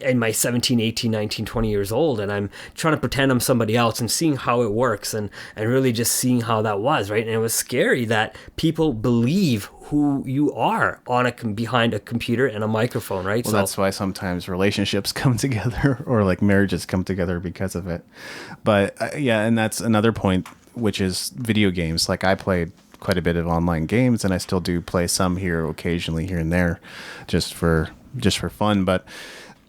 in my 17, 18, 19, 20 years old, and I'm trying to pretend I'm somebody else and seeing how it works, and really just seeing how that was, right? And it was scary that people believe who you are behind a computer and a microphone, right? Well, that's why sometimes relationships come together, or like marriages come together because of it. But and that's another point, which is video games. Like, I played quite a bit of online games, and I still do play some occasionally here and there, just for fun. But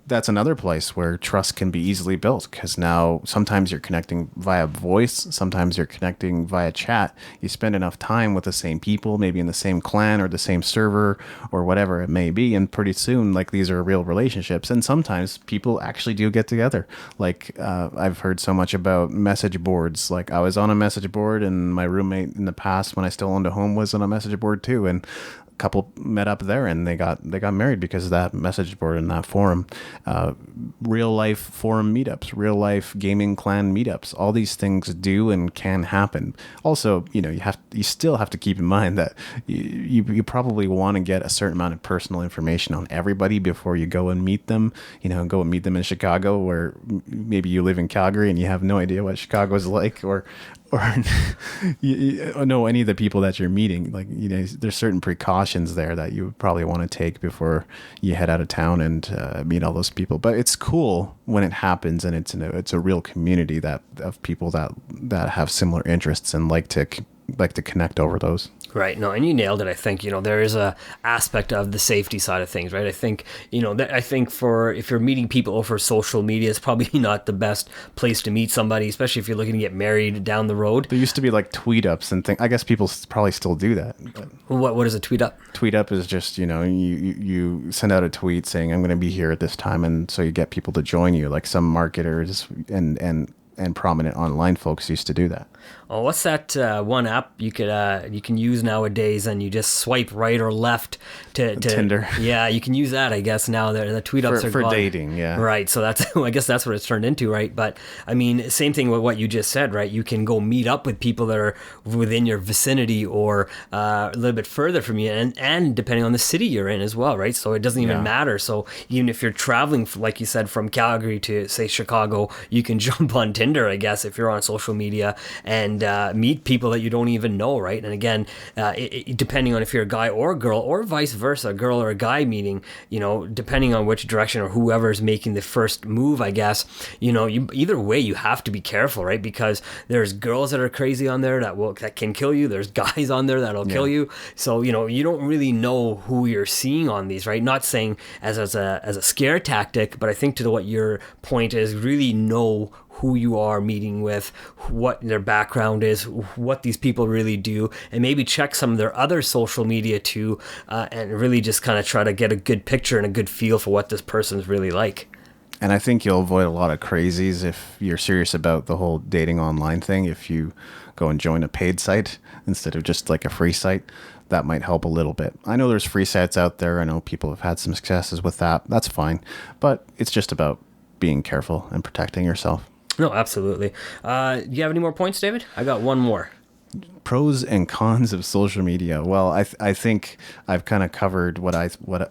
that's another place where trust can be easily built, because now sometimes you're connecting via voice, sometimes you're connecting via chat. You spend enough time with the same people, maybe in the same clan or the same server or whatever it may be, and pretty soon, like, these are real relationships. And sometimes people actually do get together. Like, I've heard so much about message boards. Like, I was on a message board, and my roommate in the past, when I still owned a home, was on a message board too, and couple met up there, and they got married because of that message board and that forum. Real life forum meetups, real life gaming clan meetups, all these things do and can happen. Also, you still have to keep in mind that you probably want to get a certain amount of personal information on everybody before you go and meet them. Go and meet them in Chicago, where maybe you live in Calgary and you have no idea what Chicago's like, or you know any of the people that you're meeting. Like, there's certain precautions there that you would probably want to take before you head out of town and meet all those people. But it's cool when it happens, and it's a real community of people that have similar interests and like to connect over those. Right. No, and you nailed it. I think, there is a aspect of the safety side of things, right? I think, I think if you're meeting people over social media, it's probably not the best place to meet somebody, especially if you're looking to get married down the road. There used to be like tweet ups and things. I guess people probably still do that. What is a tweet up? Tweet up is just, you send out a tweet saying, I'm going to be here at this time. And so you get people to join you, like some marketers and prominent online folks used to do that. Oh, what's that one app you can use nowadays, and you just swipe right or left to Tinder? Yeah, you can use that, I guess, now. The tweet ups are for gone. dating, yeah. Right, so I guess that's what it's turned into, right? But I mean, same thing with what you just said, right? You can go meet up with people that are within your vicinity or a little bit further from you, and depending on the city you're in as well, right? So it doesn't even matter. So even if you're traveling, like you said, from Calgary to, say, Chicago, you can jump on Tinder, I guess, if you're on social media, and meet people that you don't even know, right? And again, depending on if you're a guy or a girl, or vice versa, a girl or a guy meeting, depending on which direction or whoever's making the first move, I guess, either way, you have to be careful, right? Because there's girls that are crazy on there that can kill you. There's guys on there that'll kill you. So, you don't really know who you're seeing on these, right? Not saying as a scare tactic, but I think to what your point is, really know who you are meeting with, what their background is, what these people really do, and maybe check some of their other social media too, and really just kind of try to get a good picture and a good feel for what this person's really like. And I think you'll avoid a lot of crazies if you're serious about the whole dating online thing. If you go and join a paid site instead of just like a free site, that might help a little bit. I know there's free sites out there. I know people have had some successes with that. That's fine. But it's just about being careful and protecting yourself. No, absolutely. Do you have any more points, David? I got one more. Pros and cons of social media. Well, I think I've kind of covered what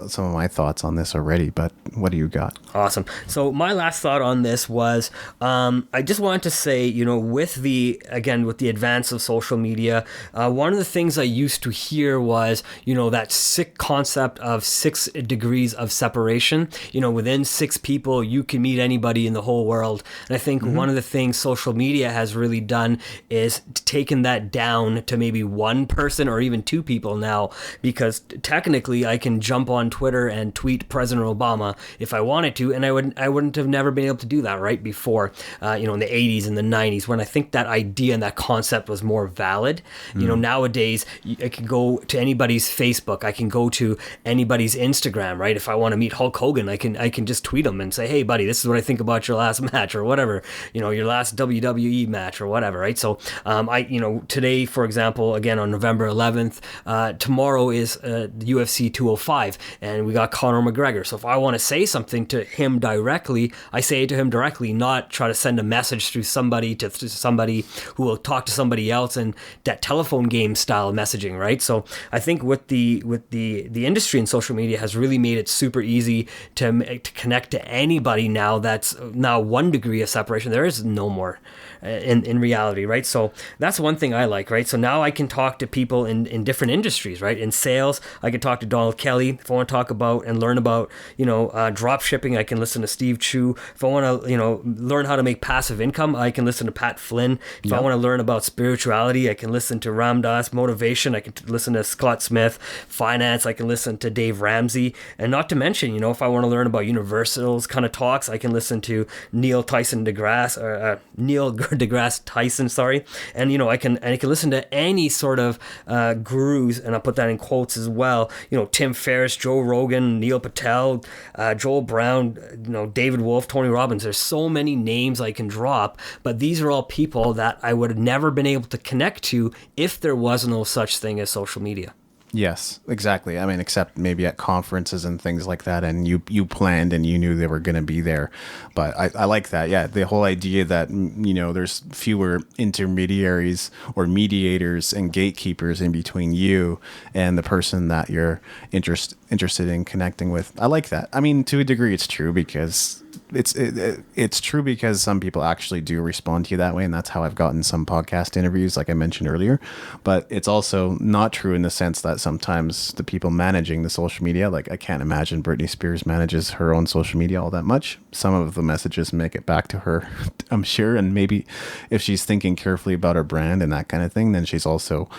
some of my thoughts on this already. But what do you got? Awesome. So my last thought on this was, I just wanted to say, with the advance of social media, one of the things I used to hear was, that sick concept of 6 degrees of separation. Within 6 people, you can meet anybody in the whole world. And I think one of the things social media has really done is taken that down to maybe 1 person or even 2 people now, because technically I can jump on Twitter and tweet President Obama if I wanted to, and I wouldn't have never been able to do that right before, in the 80s and the 90s, when I think that idea and that concept was more valid. Nowadays I can go to anybody's Facebook, I can go to anybody's Instagram, right? If I want to meet Hulk Hogan, I can just tweet him and say, hey buddy, this is what I think about your last match, or whatever, your last WWE match or whatever, right? So today, for example, again on November 11th, tomorrow is UFC 205, and we got Conor McGregor. So if I want to say something to him directly, I say it to him directly, not try to send a message through somebody to somebody who will talk to somebody else, and that telephone game style messaging, right? So I think with the industry and social media has really made it super easy to connect to anybody now. That's now 1 degree of separation. There is no more in reality, right? So that's one thing I like, right? So now I can talk to people in different industries, right? In sales, I can talk to Donald Kelly. If I want to talk about and learn about, drop shipping, I can listen to Steve Chu. If I want to, learn how to make passive income, I can listen to Pat Flynn. If I want to learn about spirituality, I can listen to Ram Dass. Motivation, I can listen to Scott Smith. Finance, I can listen to Dave Ramsey. And not to mention, if I want to learn about universals kind of talks, I can listen to Neil deGrasse Tyson, sorry. And I can listen to any sort of gurus, and I'll put that in quotes as well. Tim Ferriss, Joe Rogan, Neil Patel, Joel Brown, David Wolf, Tony Robbins. There's so many names I can drop, but these are all people that I would have never been able to connect to if there was no such thing as social media. Yes, exactly. I mean, except maybe at conferences and things like that, and you planned and you knew they were going to be there. But I like that. Yeah, the whole idea that, there's fewer intermediaries or mediators and gatekeepers in between you and the person that you're interested in connecting with. I like that. I mean, to a degree, it's true, because it's true because some people actually do respond to you that way, and that's how I've gotten some podcast interviews, like I mentioned earlier. But it's also not true in the sense that sometimes the people managing the social media, like I can't imagine Britney Spears manages her own social media all that much. Some of the messages make it back to her, I'm sure, and maybe if she's thinking carefully about her brand and that kind of thing, then she's also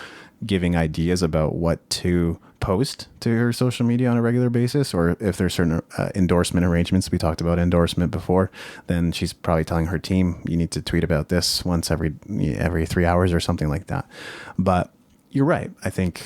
giving ideas about what to post to her social media on a regular basis, or if there's certain endorsement arrangements. We talked about endorsement before, then she's probably telling her team, you need to tweet about this once every 3 hours or something like that. But you're right. I think,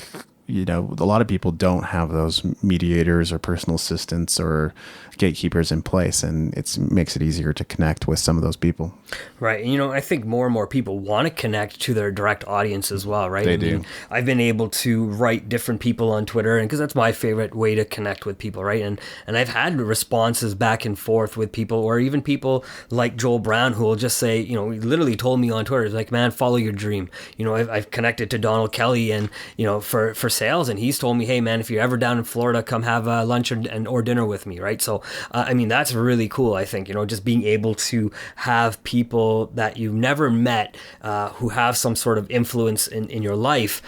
a lot of people don't have those mediators or personal assistants or gatekeepers in place, and it makes it easier to connect with some of those people. Right. I think more and more people want to connect to their direct audience as well, right? They do. I've been able to write different people on Twitter, and because that's my favorite way to connect with people, right? And I've had responses back and forth with people, or even people like Joel Brown, who will just say, he literally told me on Twitter, like, man, follow your dream. I've connected to Donald Kelly and, for sales, and he's told me, hey man, if you're ever down in Florida, come have lunch or dinner with me, right? So that's really cool. I think, just being able to have people that you've never met, who have some sort of influence in your life,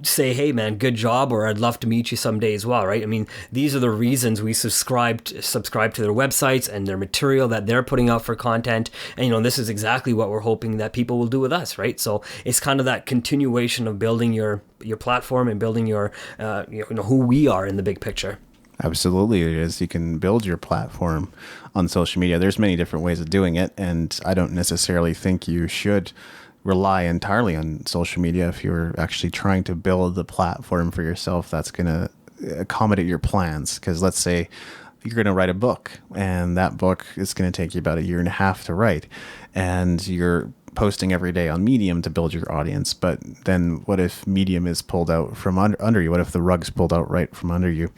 say, hey man, good job, or I'd love to meet you someday as well, right? I mean, these are the reasons we subscribe to their websites and their material that they're putting out for content. And this is exactly what we're hoping that people will do with us, right? So it's kind of that continuation of building your platform and building your who we are in the big picture. Absolutely, it is. You can build your platform on social media. There's many different ways of doing it, and I don't necessarily think you should rely entirely on social media if you're actually trying to build the platform for yourself that's going to accommodate your plans. Because let's say you're going to write a book, and that book is going to take you about 1.5 years to write, and you're posting every day on Medium to build your audience. But then what if Medium is pulled out from under you? What if the rug's pulled out right from under you?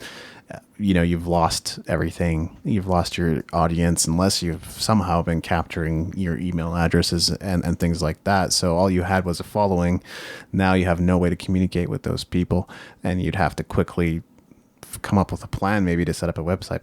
You've lost everything. You've lost your audience unless you've somehow been capturing your email addresses and things like that. So all you had was a following. Now you have no way to communicate with those people, and you'd have to quickly come up with a plan maybe to set up a website,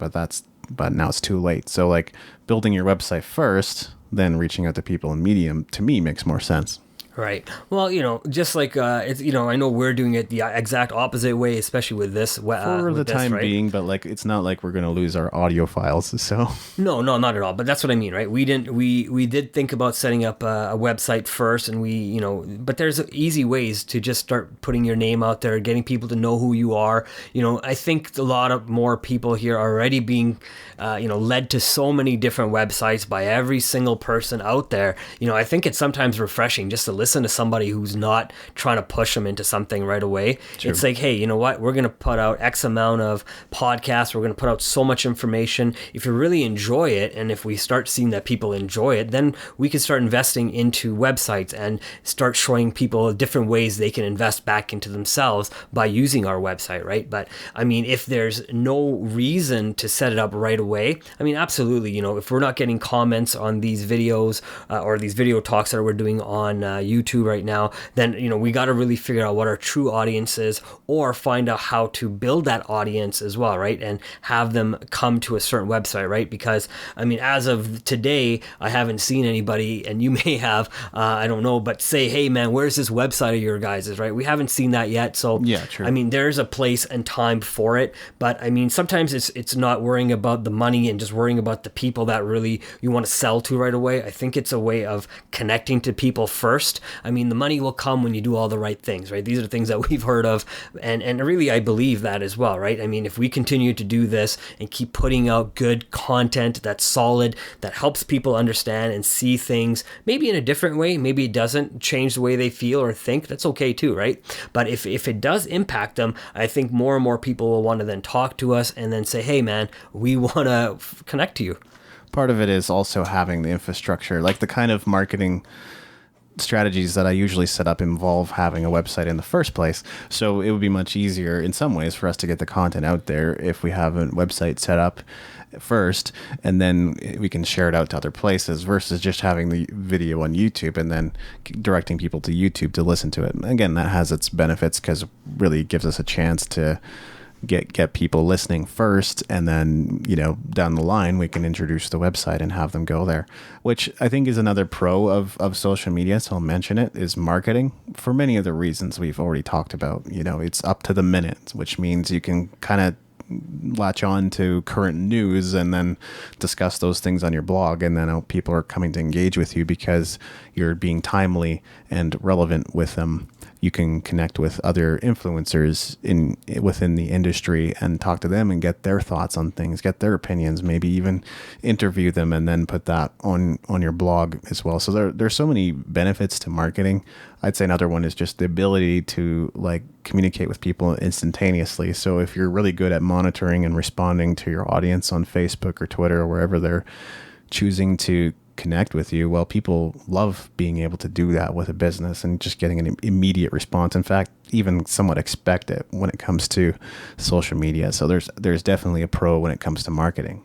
but now it's too late. So like building your website first, then reaching out to people in Medium, to me makes more sense. Right. Well, just like it's I know we're doing it the exact opposite way, especially with this for the time being. But like, it's not like we're going to lose our audio files. So no, not at all. But that's what I mean, right? We did think about setting up a website first, and but there's easy ways to just start putting your name out there, getting people to know who you are. I think a lot of more people here are already being led to so many different websites by every single person out there. I think it's sometimes refreshing just to listen to somebody who's not trying to push them into something right away. True. It's like, hey, you know what? We're going to put out X amount of podcasts. We're going to put out so much information. If you really enjoy it, and if we start seeing that people enjoy it, then we can start investing into websites and start showing people different ways they can invest back into themselves by using our website, right? But I mean, if there's no reason to set it up right away, I mean, absolutely, if we're not getting comments on these videos or these video talks that we're doing on YouTube right now, then we got to really figure out what our true audience is, or find out how to build that audience as well, right? And have them come to a certain website, right? Because I mean, as of today, I haven't seen anybody, and you may have, I don't know, but say, hey man, where's this website of your guys's, right? We haven't seen that yet. So yeah, true. I mean, there's a place and time for it, but I mean, sometimes it's not worrying about the money and just worrying about the people that really you want to sell to right away. I think it's a way of connecting to people first. I mean, the money will come when you do all the right things, right? These are the things that we've heard of, and really I believe that as well, right? I mean, if we continue to do this and keep putting out good content that's solid, that helps people understand and see things maybe in a different way, maybe it doesn't change the way they feel or think, that's okay too, right? But if it does impact them, I think more and more people will want to then talk to us and then say, hey man, we want to connect to you. Part of it is also having the infrastructure, like the kind of marketing strategies that I usually set up involve having a website in the first place. So it would be much easier in some ways for us to get the content out there if we have a website set up first, and then we can share it out to other places versus just having the video on YouTube and then directing people to YouTube to listen to it. Again, that has its benefits because it really gives us a chance to get people listening first, and then down the line we can introduce the website and have them go there, which I think is another pro of social media, so I'll mention it, is marketing, for many of the reasons we've already talked about. It's up to the minute, which means you can kind of latch on to current news and then discuss those things on your blog, and then people are coming to engage with you because you're being timely and relevant with them. You can connect with other influencers within the industry and talk to them and get their thoughts on things, get their opinions, maybe even interview them and then put that on your blog as well. So there's so many benefits to marketing. I'd say another one is just the ability to communicate with people instantaneously. So if you're really good at monitoring and responding to your audience on Facebook or Twitter or wherever they're choosing to connect with you, well, people love being able to do that with a business and just getting an immediate response. In fact, even somewhat expect it when it comes to social media. So there's definitely a pro when it comes to marketing.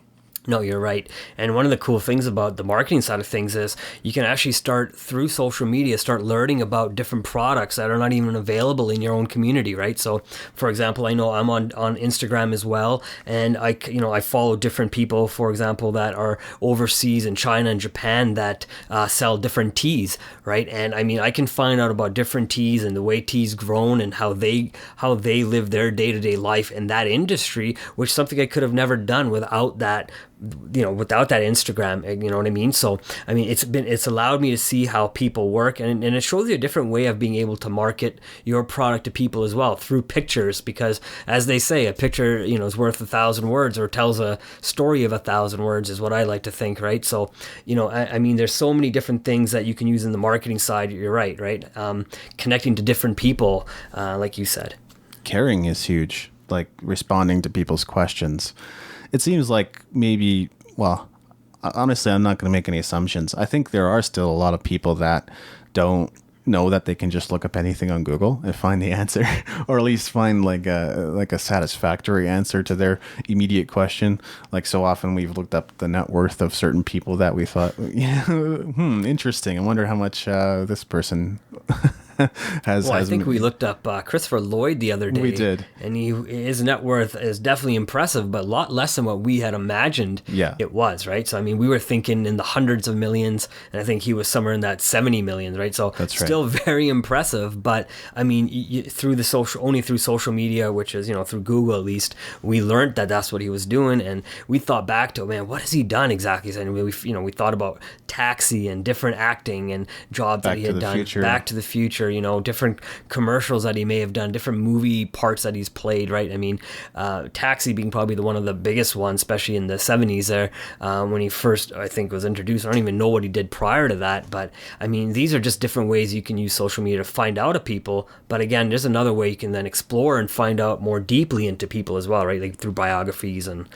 No, you're right. And one of the cool things about the marketing side of things is you can actually start through social media, start learning about different products that are not even available in your own community, right? So, for example, I know I'm on Instagram as well, and I follow different people, for example, that are overseas in China and Japan that sell different teas, right? And I mean, I can find out about different teas and the way teas grown and how they live their day-to-day life in that industry, which is something I could have never done without that Instagram, you know what I mean? So, I mean, it's allowed me to see how people work, and it shows you a different way of being able to market your product to people as well through pictures, because as they say, a picture, is worth 1,000 words, or tells a story of 1,000 words, is what I like to think, right? So, I mean, there's so many different things that you can use in the marketing side. You're right? Connecting to different people, like you said. Caring is huge, like responding to people's questions. It seems like maybe, well, honestly, I'm not going to make any assumptions. I think there are still a lot of people that don't know that they can just look up anything on Google and find the answer, or at least find like a satisfactory answer to their immediate question. Like so often we've looked up the net worth of certain people that we thought, yeah, interesting. I wonder how much this person has. Well, I think we looked up Christopher Lloyd the other day. We did, and his net worth is definitely impressive, but a lot less than what we had imagined. Yeah. It was, right. So I mean, we were thinking in the hundreds of millions, and I think he was somewhere in that 70 million, right? So that's right. Still very impressive, but I mean, through social media, which is through Google at least, we learned that that's what he was doing, and we thought back to, man, what has he done exactly? And we thought about Taxi and different acting and jobs that he had done. Back to the Future. Different commercials that he may have done, different movie parts that he's played, right? I mean, Taxi being probably one of the biggest ones, especially in the 70s there, when he first, I think, was introduced. I don't even know what he did prior to that, but I mean, these are just different ways you can use social media to find out of people. But again, there's another way you can then explore and find out more deeply into people as well, right? Like through biographies and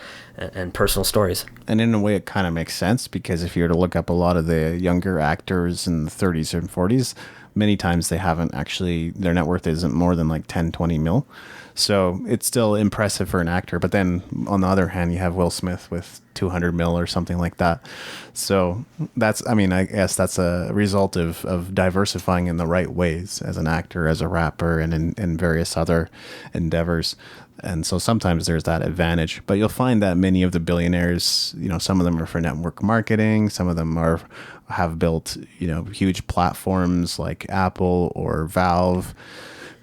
personal stories. And in a way, it kind of makes sense, because if you were to look up a lot of the younger actors in the 30s and 40s, many times they haven't actually, their net worth isn't more than like 10, 20 mil. So it's still impressive for an actor. But then on the other hand, you have Will Smith with 200 mil or something like that. So I guess that's a result of diversifying in the right ways as an actor, as a rapper, and in various other endeavors. And so sometimes there's that advantage, but you'll find that many of the billionaires, some of them are for network marketing. Some of them have built, huge platforms like Apple or Valve.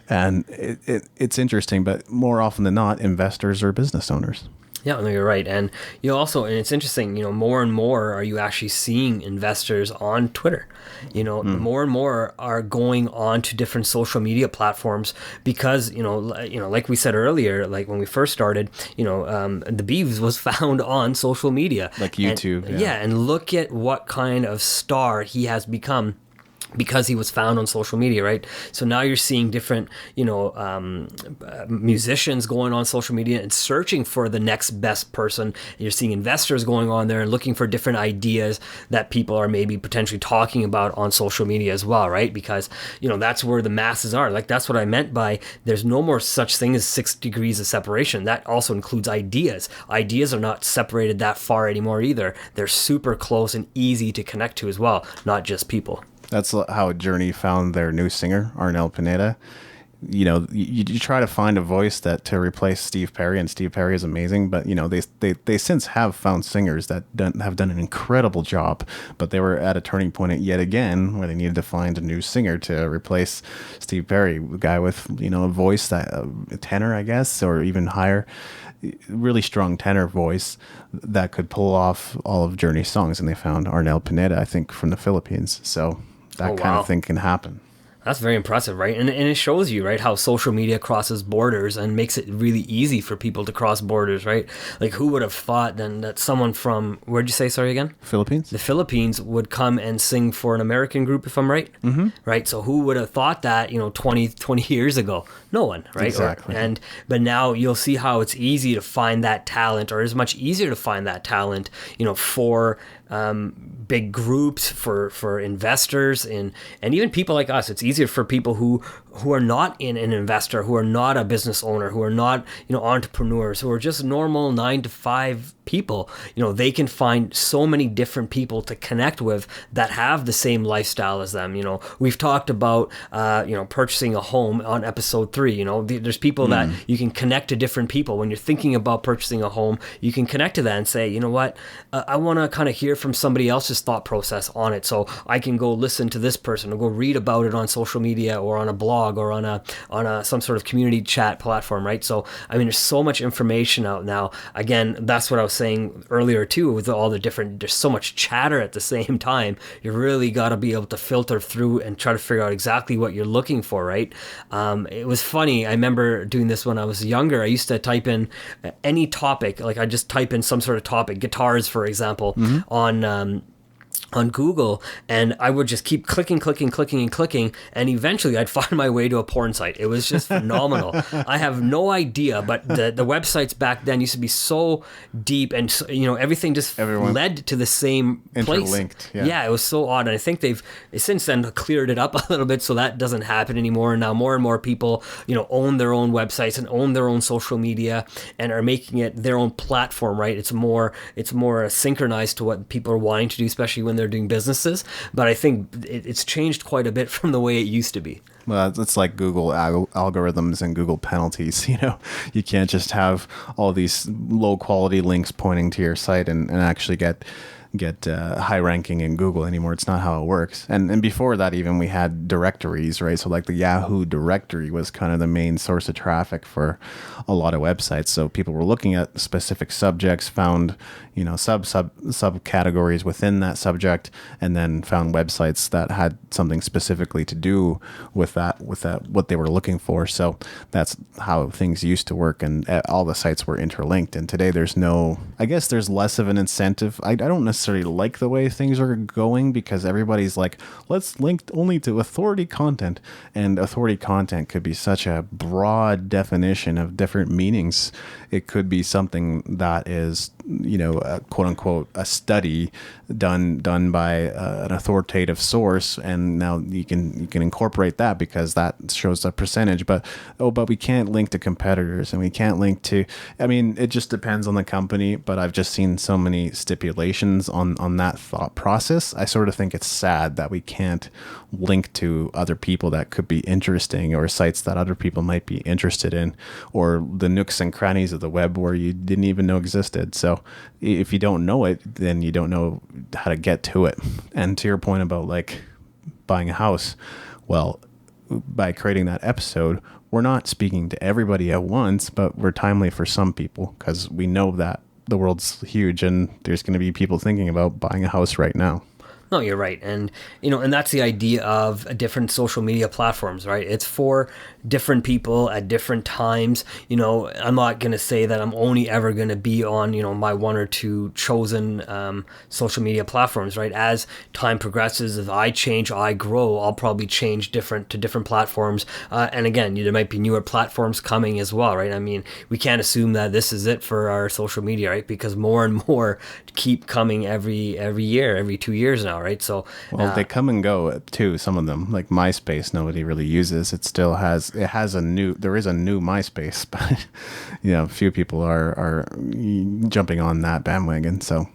And it's interesting, but more often than not, investors are business owners. Yeah, no, you're right. And and it's interesting, more and more are you actually seeing investors on Twitter. More and more are going on to different social media platforms because, like we said earlier, like when we first started, the Beavs was found on social media. Like YouTube. And look at what kind of star he has become because he was found on social media, right? So now you're seeing different, musicians going on social media and searching for the next best person. You're seeing investors going on there and looking for different ideas that people are maybe potentially talking about on social media as well, right? Because, that's where the masses are. Like, that's what I meant by there's no more such thing as 6 degrees of separation. That also includes ideas. Ideas are not separated that far anymore either. They're super close and easy to connect to as well, not just people. That's how Journey found their new singer, Arnel Pineda. You try to find a voice to replace Steve Perry, and Steve Perry is amazing, but they since have found singers that have done an incredible job, but they were at a turning point yet again where they needed to find a new singer to replace Steve Perry, a guy with a voice that a tenor, I guess, or even higher, really strong tenor voice that could pull off all of Journey's songs, and they found Arnel Pineda, I think, from the Philippines. So that kind of thing can happen. That's very impressive, right? And it shows you, right, how social media crosses borders and makes it really easy for people to cross borders, right? Like, who would have thought then that someone from, where'd you say, sorry again? Philippines. The Philippines would come and sing for an American group, if I'm right? Mm-hmm. Right? So who would have thought that, 20 years ago? No one, right? Exactly. But now you'll see how it's easy to find that talent, or it's much easier to find that talent, for big groups, for investors, and even people like us. It's easier for people who are not an investor, who are not a business owner, who are not entrepreneurs, who are just normal 9-to-5 people. They can find so many different people to connect with that have the same lifestyle as them. We've talked about purchasing a home on episode 3. There's people that you can connect to, different people. When you're thinking about purchasing a home, you can connect to that and say, I want to kind of hear from somebody else's thought process on it, so I can go listen to this person or go read about it on social media or on a blog or on a some sort of community chat platform, right? So I mean, there's so much information out now. Again, that's what I was saying earlier too, with all the different, there's so much chatter at the same time. You really got to be able to filter through and try to figure out exactly what you're looking for, right? It was funny. I remember doing this when I was younger. I used to type in any topic, like I just type in some sort of topic, guitars, for example, on on Google, and I would just keep clicking, and eventually I'd find my way to a porn site. It was just phenomenal. I have no idea, but the websites back then used to be so deep, and everything just led to the same place. Interlinked. Yeah, it was so odd, and I think they've since then cleared it up a little bit, so that doesn't happen anymore. And now more and more people, own their own websites and own their own social media and are making it their own platform. Right? It's more synchronized to what people are wanting to do, especially when they're doing businesses. But I think it's changed quite a bit from the way it used to be. Well, it's like Google algorithms and Google penalties. You can't just have all these low quality links pointing to your site and actually get high ranking in Google anymore. It's not how it works. And before that, even we had directories, right? So like the Yahoo directory was kind of the main source of traffic for a lot of websites. So people were looking at specific subjects, found subcategories within that subject, and then found websites that had something specifically to do with that what they were looking for. So that's how things used to work, and all the sites were interlinked. And today there's less of an incentive. I don't necessarily like the way things are going, because everybody's like, let's link only to authority content, and authority content could be such a broad definition of different meanings. It could be something that is, quote unquote, a study done by an authoritative source, and now you can incorporate that because that shows a percentage. But we can't link to competitors, and we can't link to. I mean, it just depends on the company. But I've just seen so many stipulations on that thought process. I sort of think it's sad that we can't link to other people that could be interesting, or sites that other people might be interested in, or the nooks and crannies of the web where you didn't even know existed. So if you don't know it, then you don't know how to get to it. And to your point about like buying a house, well, by creating that episode, we're not speaking to everybody at once, but we're timely for some people, because we know that the world's huge and there's going to be people thinking about buying a house right now. No, you're right. And, and that's the idea of different social media platforms, right? It's for different people at different times. I'm not going to say that I'm only ever going to be on, my one or two chosen social media platforms, right? As time progresses, if I change, I grow, I'll probably change to different platforms. And again, there might be newer platforms coming as well, right? I mean, we can't assume that this is it for our social media, right? Because more and more keep coming every year, every 2 years now. Right. So, they come and go too. Some of them, like MySpace, nobody really uses. It still has a new MySpace, but few people are jumping on that bandwagon. So.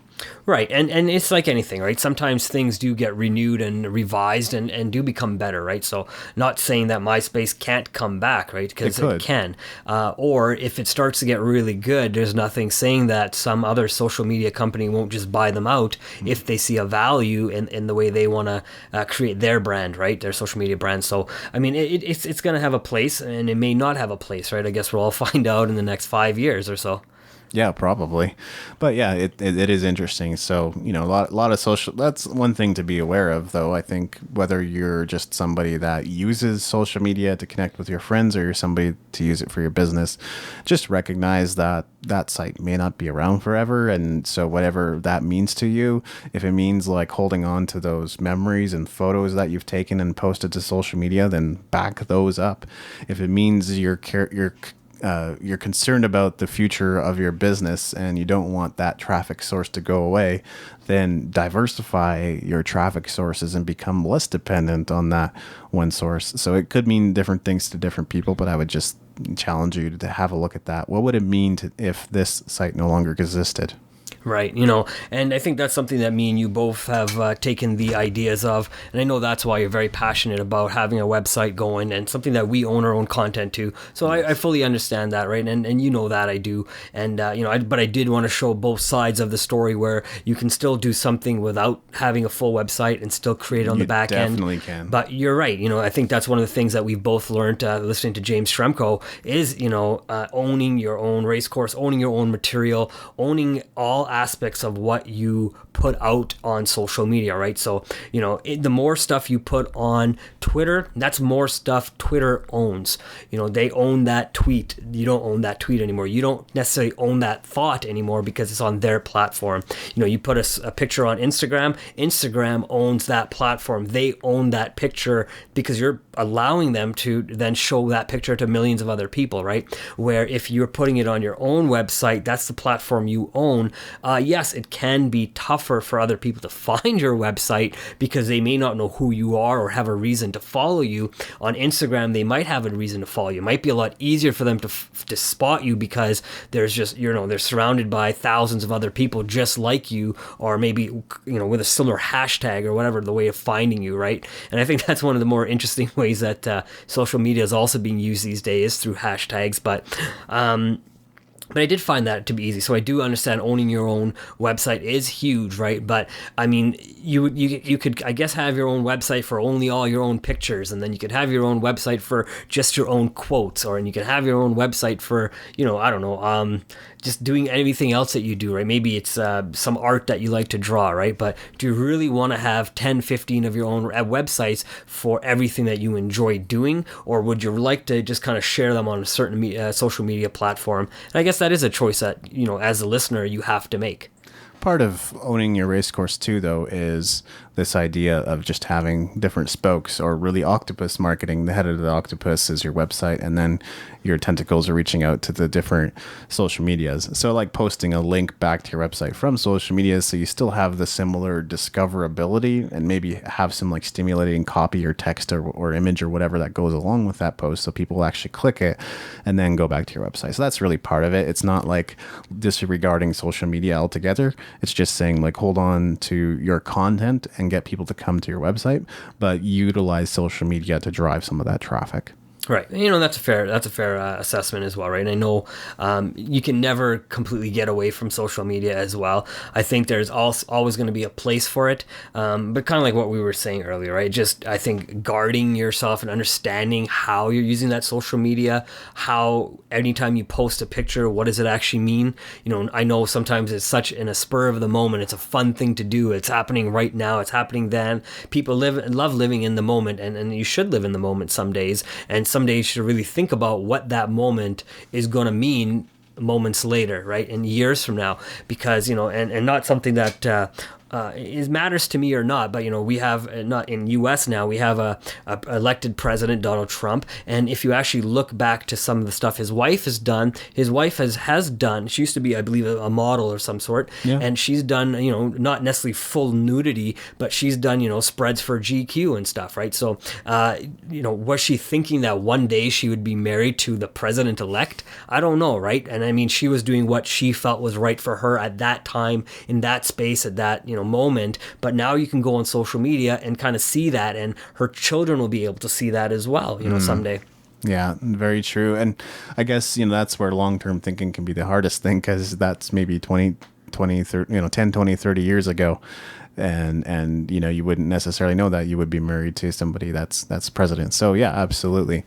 Right. And it's like anything, right? Sometimes things do get renewed and revised and do become better, right? So not saying that MySpace can't come back, right? Because it can. Or if it starts to get really good, there's nothing saying that some other social media company won't just buy them out if they see a value in the way they want to create their brand, right? Their social media brand. So, I mean, it's going to have a place, and it may not have a place, right? I guess we'll all find out in the next 5 years or so. Yeah, probably. But yeah, it is interesting. So, a lot of social, that's one thing to be aware of, though. I think whether you're just somebody that uses social media to connect with your friends, or you're somebody to use it for your business, just recognize that that site may not be around forever. And so whatever that means to you, if it means like holding on to those memories and photos that you've taken and posted to social media, then back those up. If it means you're concerned about the future of your business and you don't want that traffic source to go away, then diversify your traffic sources and become less dependent on that one source. So it could mean different things to different people, but I would just challenge you to have a look at that. What would it mean if this site no longer existed? Right, and I think that's something that me and you both have taken the ideas of, and I know that's why you're very passionate about having a website going, and something that we own our own content to. So I fully understand that, right? And that I do, and but I did want to show both sides of the story, where you can still do something without having a full website and still create on the back end. You definitely can. But you're right. I think that's one of the things that we've both learned listening to James Shremko is owning your own race course, owning your own material, owning all aspects of what you put out on social media, right? So, the more stuff you put on Twitter, that's more stuff Twitter owns. They own that tweet. You don't own that tweet anymore. You don't necessarily own that thought anymore because it's on their platform. You put a picture on Instagram. Instagram owns that platform. They own that picture because you're allowing them to then show that picture to millions of other people, right? Where if you're putting it on your own website, that's the platform you own. Yes, it can be tougher for other people to find your website because they may not know who you are or have a reason to follow you. On Instagram, they might have a reason to follow you. It might be a lot easier for them to spot you because there's just, they're surrounded by thousands of other people just like you, or maybe, with a similar hashtag or whatever, the way of finding you, right? And I think that's one of the more interesting ways that social media is also being used these days through hashtags. But I did find that to be easy. So I do understand owning your own website is huge, right? But I mean, you could, I guess, have your own website for only all your own pictures, and then you could have your own website for just your own quotes, and you can have your own website for, I don't know, just doing anything else that you do, right? Maybe it's some art that you like to draw, right? But do you really want to have 10, 15 of your own websites for everything that you enjoy doing? Or would you like to just kind of share them on a certain social media platform? And I guess that is a choice that, as a listener, you have to make. Part of owning your race course too, though, is this idea of just having different spokes, or really octopus marketing. The head of the octopus is your website, and then your tentacles are reaching out to the different social medias. So like posting a link back to your website from social media, so you still have the similar discoverability, and maybe have some like stimulating copy or text or image or whatever that goes along with that post, so people will actually click it and then go back to your website. So that's really part of it. It's not like disregarding social media altogether. It's just saying like, hold on to your content and get people to come to your website, but utilize social media to drive some of that traffic. Right. That's a fair assessment as well, right? And I know you can never completely get away from social media as well. I think there's always going to be a place for it, but kind of like what we were saying earlier, right? Just, I think, guarding yourself and understanding how you're using that social media, how anytime you post a picture, what does it actually mean? I know sometimes it's such in a spur of the moment. It's a fun thing to do. It's happening right now. It's happening then. People love living in the moment, and you should live in the moment some days. And some days you should really think about what that moment is going to mean moments later, right? And years from now, because, and not something that it matters to me or not, but we have not in U.S. now, we have a elected president, Donald Trump, and if you actually look back to some of the stuff his wife has done, has done. She used to be, I believe, a model or some sort, yeah. And she's done, not necessarily full nudity, but she's done, spreads for GQ and stuff, right? So, was she thinking that one day she would be married to the president-elect? I don't know, right? And I mean, she was doing what she felt was right for her at that time, in that space, at that moment. But now you can go on social media and kind of see that, and her children will be able to see that as well, someday. Yeah, very true. And I guess, that's where long-term thinking can be the hardest thing, because that's maybe 10, 20, 30 years ago. And you wouldn't necessarily know that you would be married to somebody that's president. So yeah, absolutely.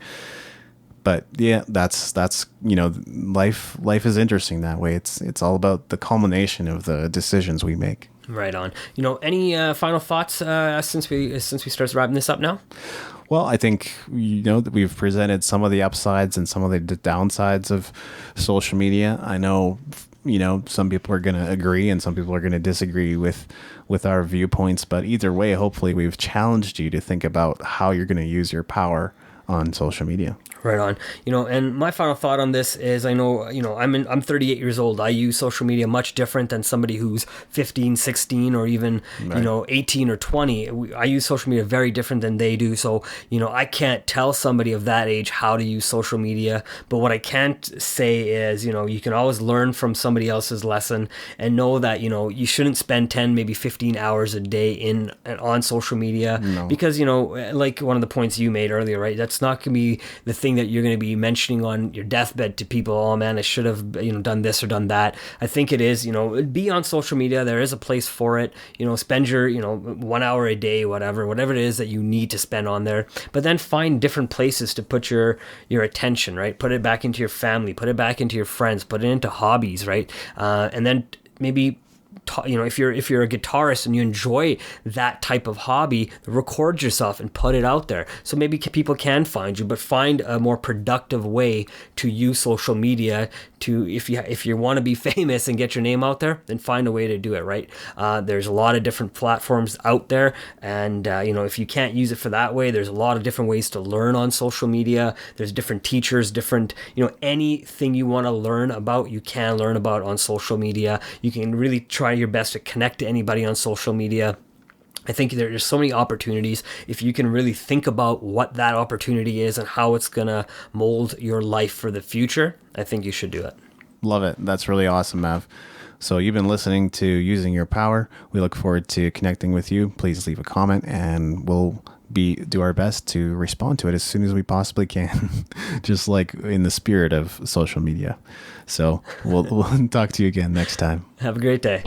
But yeah, that's life is interesting that way. It's all about the culmination of the decisions we make. Right on. Any final thoughts since we started wrapping this up now? Well, I think that we've presented some of the upsides and some of the downsides of social media. I know some people are going to agree and some people are going to disagree with our viewpoints, but either way, hopefully we've challenged you to think about how you're going to use your power on social media. Right on. And my final thought on this is, I know, I'm 38 years old. I use social media much different than somebody who's 15, 16, or even, right. 18 or 20. I use social media very different than they do. So, I can't tell somebody of that age how to use social media. But what I can't say is, you can always learn from somebody else's lesson, and know that, you shouldn't spend 10, maybe 15 hours a day on social media. No. Because, like one of the points you made earlier, right? That's not going to be the thing that you're going to be mentioning on your deathbed to people. Oh man, I should have done this or done that. I think it is, be on social media. There is a place for it. Spend your 1 hour a day, whatever it is that you need to spend on there. But then find different places to put your attention, right? Put it back into your family, put it back into your friends, put it into hobbies, right? And then maybe if you're a guitarist and you enjoy that type of hobby, record yourself and put it out there. So maybe people can find you, but find a more productive way to use social media to, if you want to be famous and get your name out there, then find a way to do it, right? There's a lot of different platforms out there, and if you can't use it for that way, there's a lot of different ways to learn on social media. There's different teachers, different, anything you want to learn about, you can learn about on social media. You can really try your best to connect to anybody on social media. I think there's so many opportunities. If you can really think about what that opportunity is and how it's going to mold your life for the future, I think you should do it. Love it. That's really awesome, Mav. So you've been listening to Using Your Power. We look forward to connecting with you. Please leave a comment and we'll do our best to respond to it as soon as we possibly can, just like in the spirit of social media. So we'll talk to you again next time. Have a great day.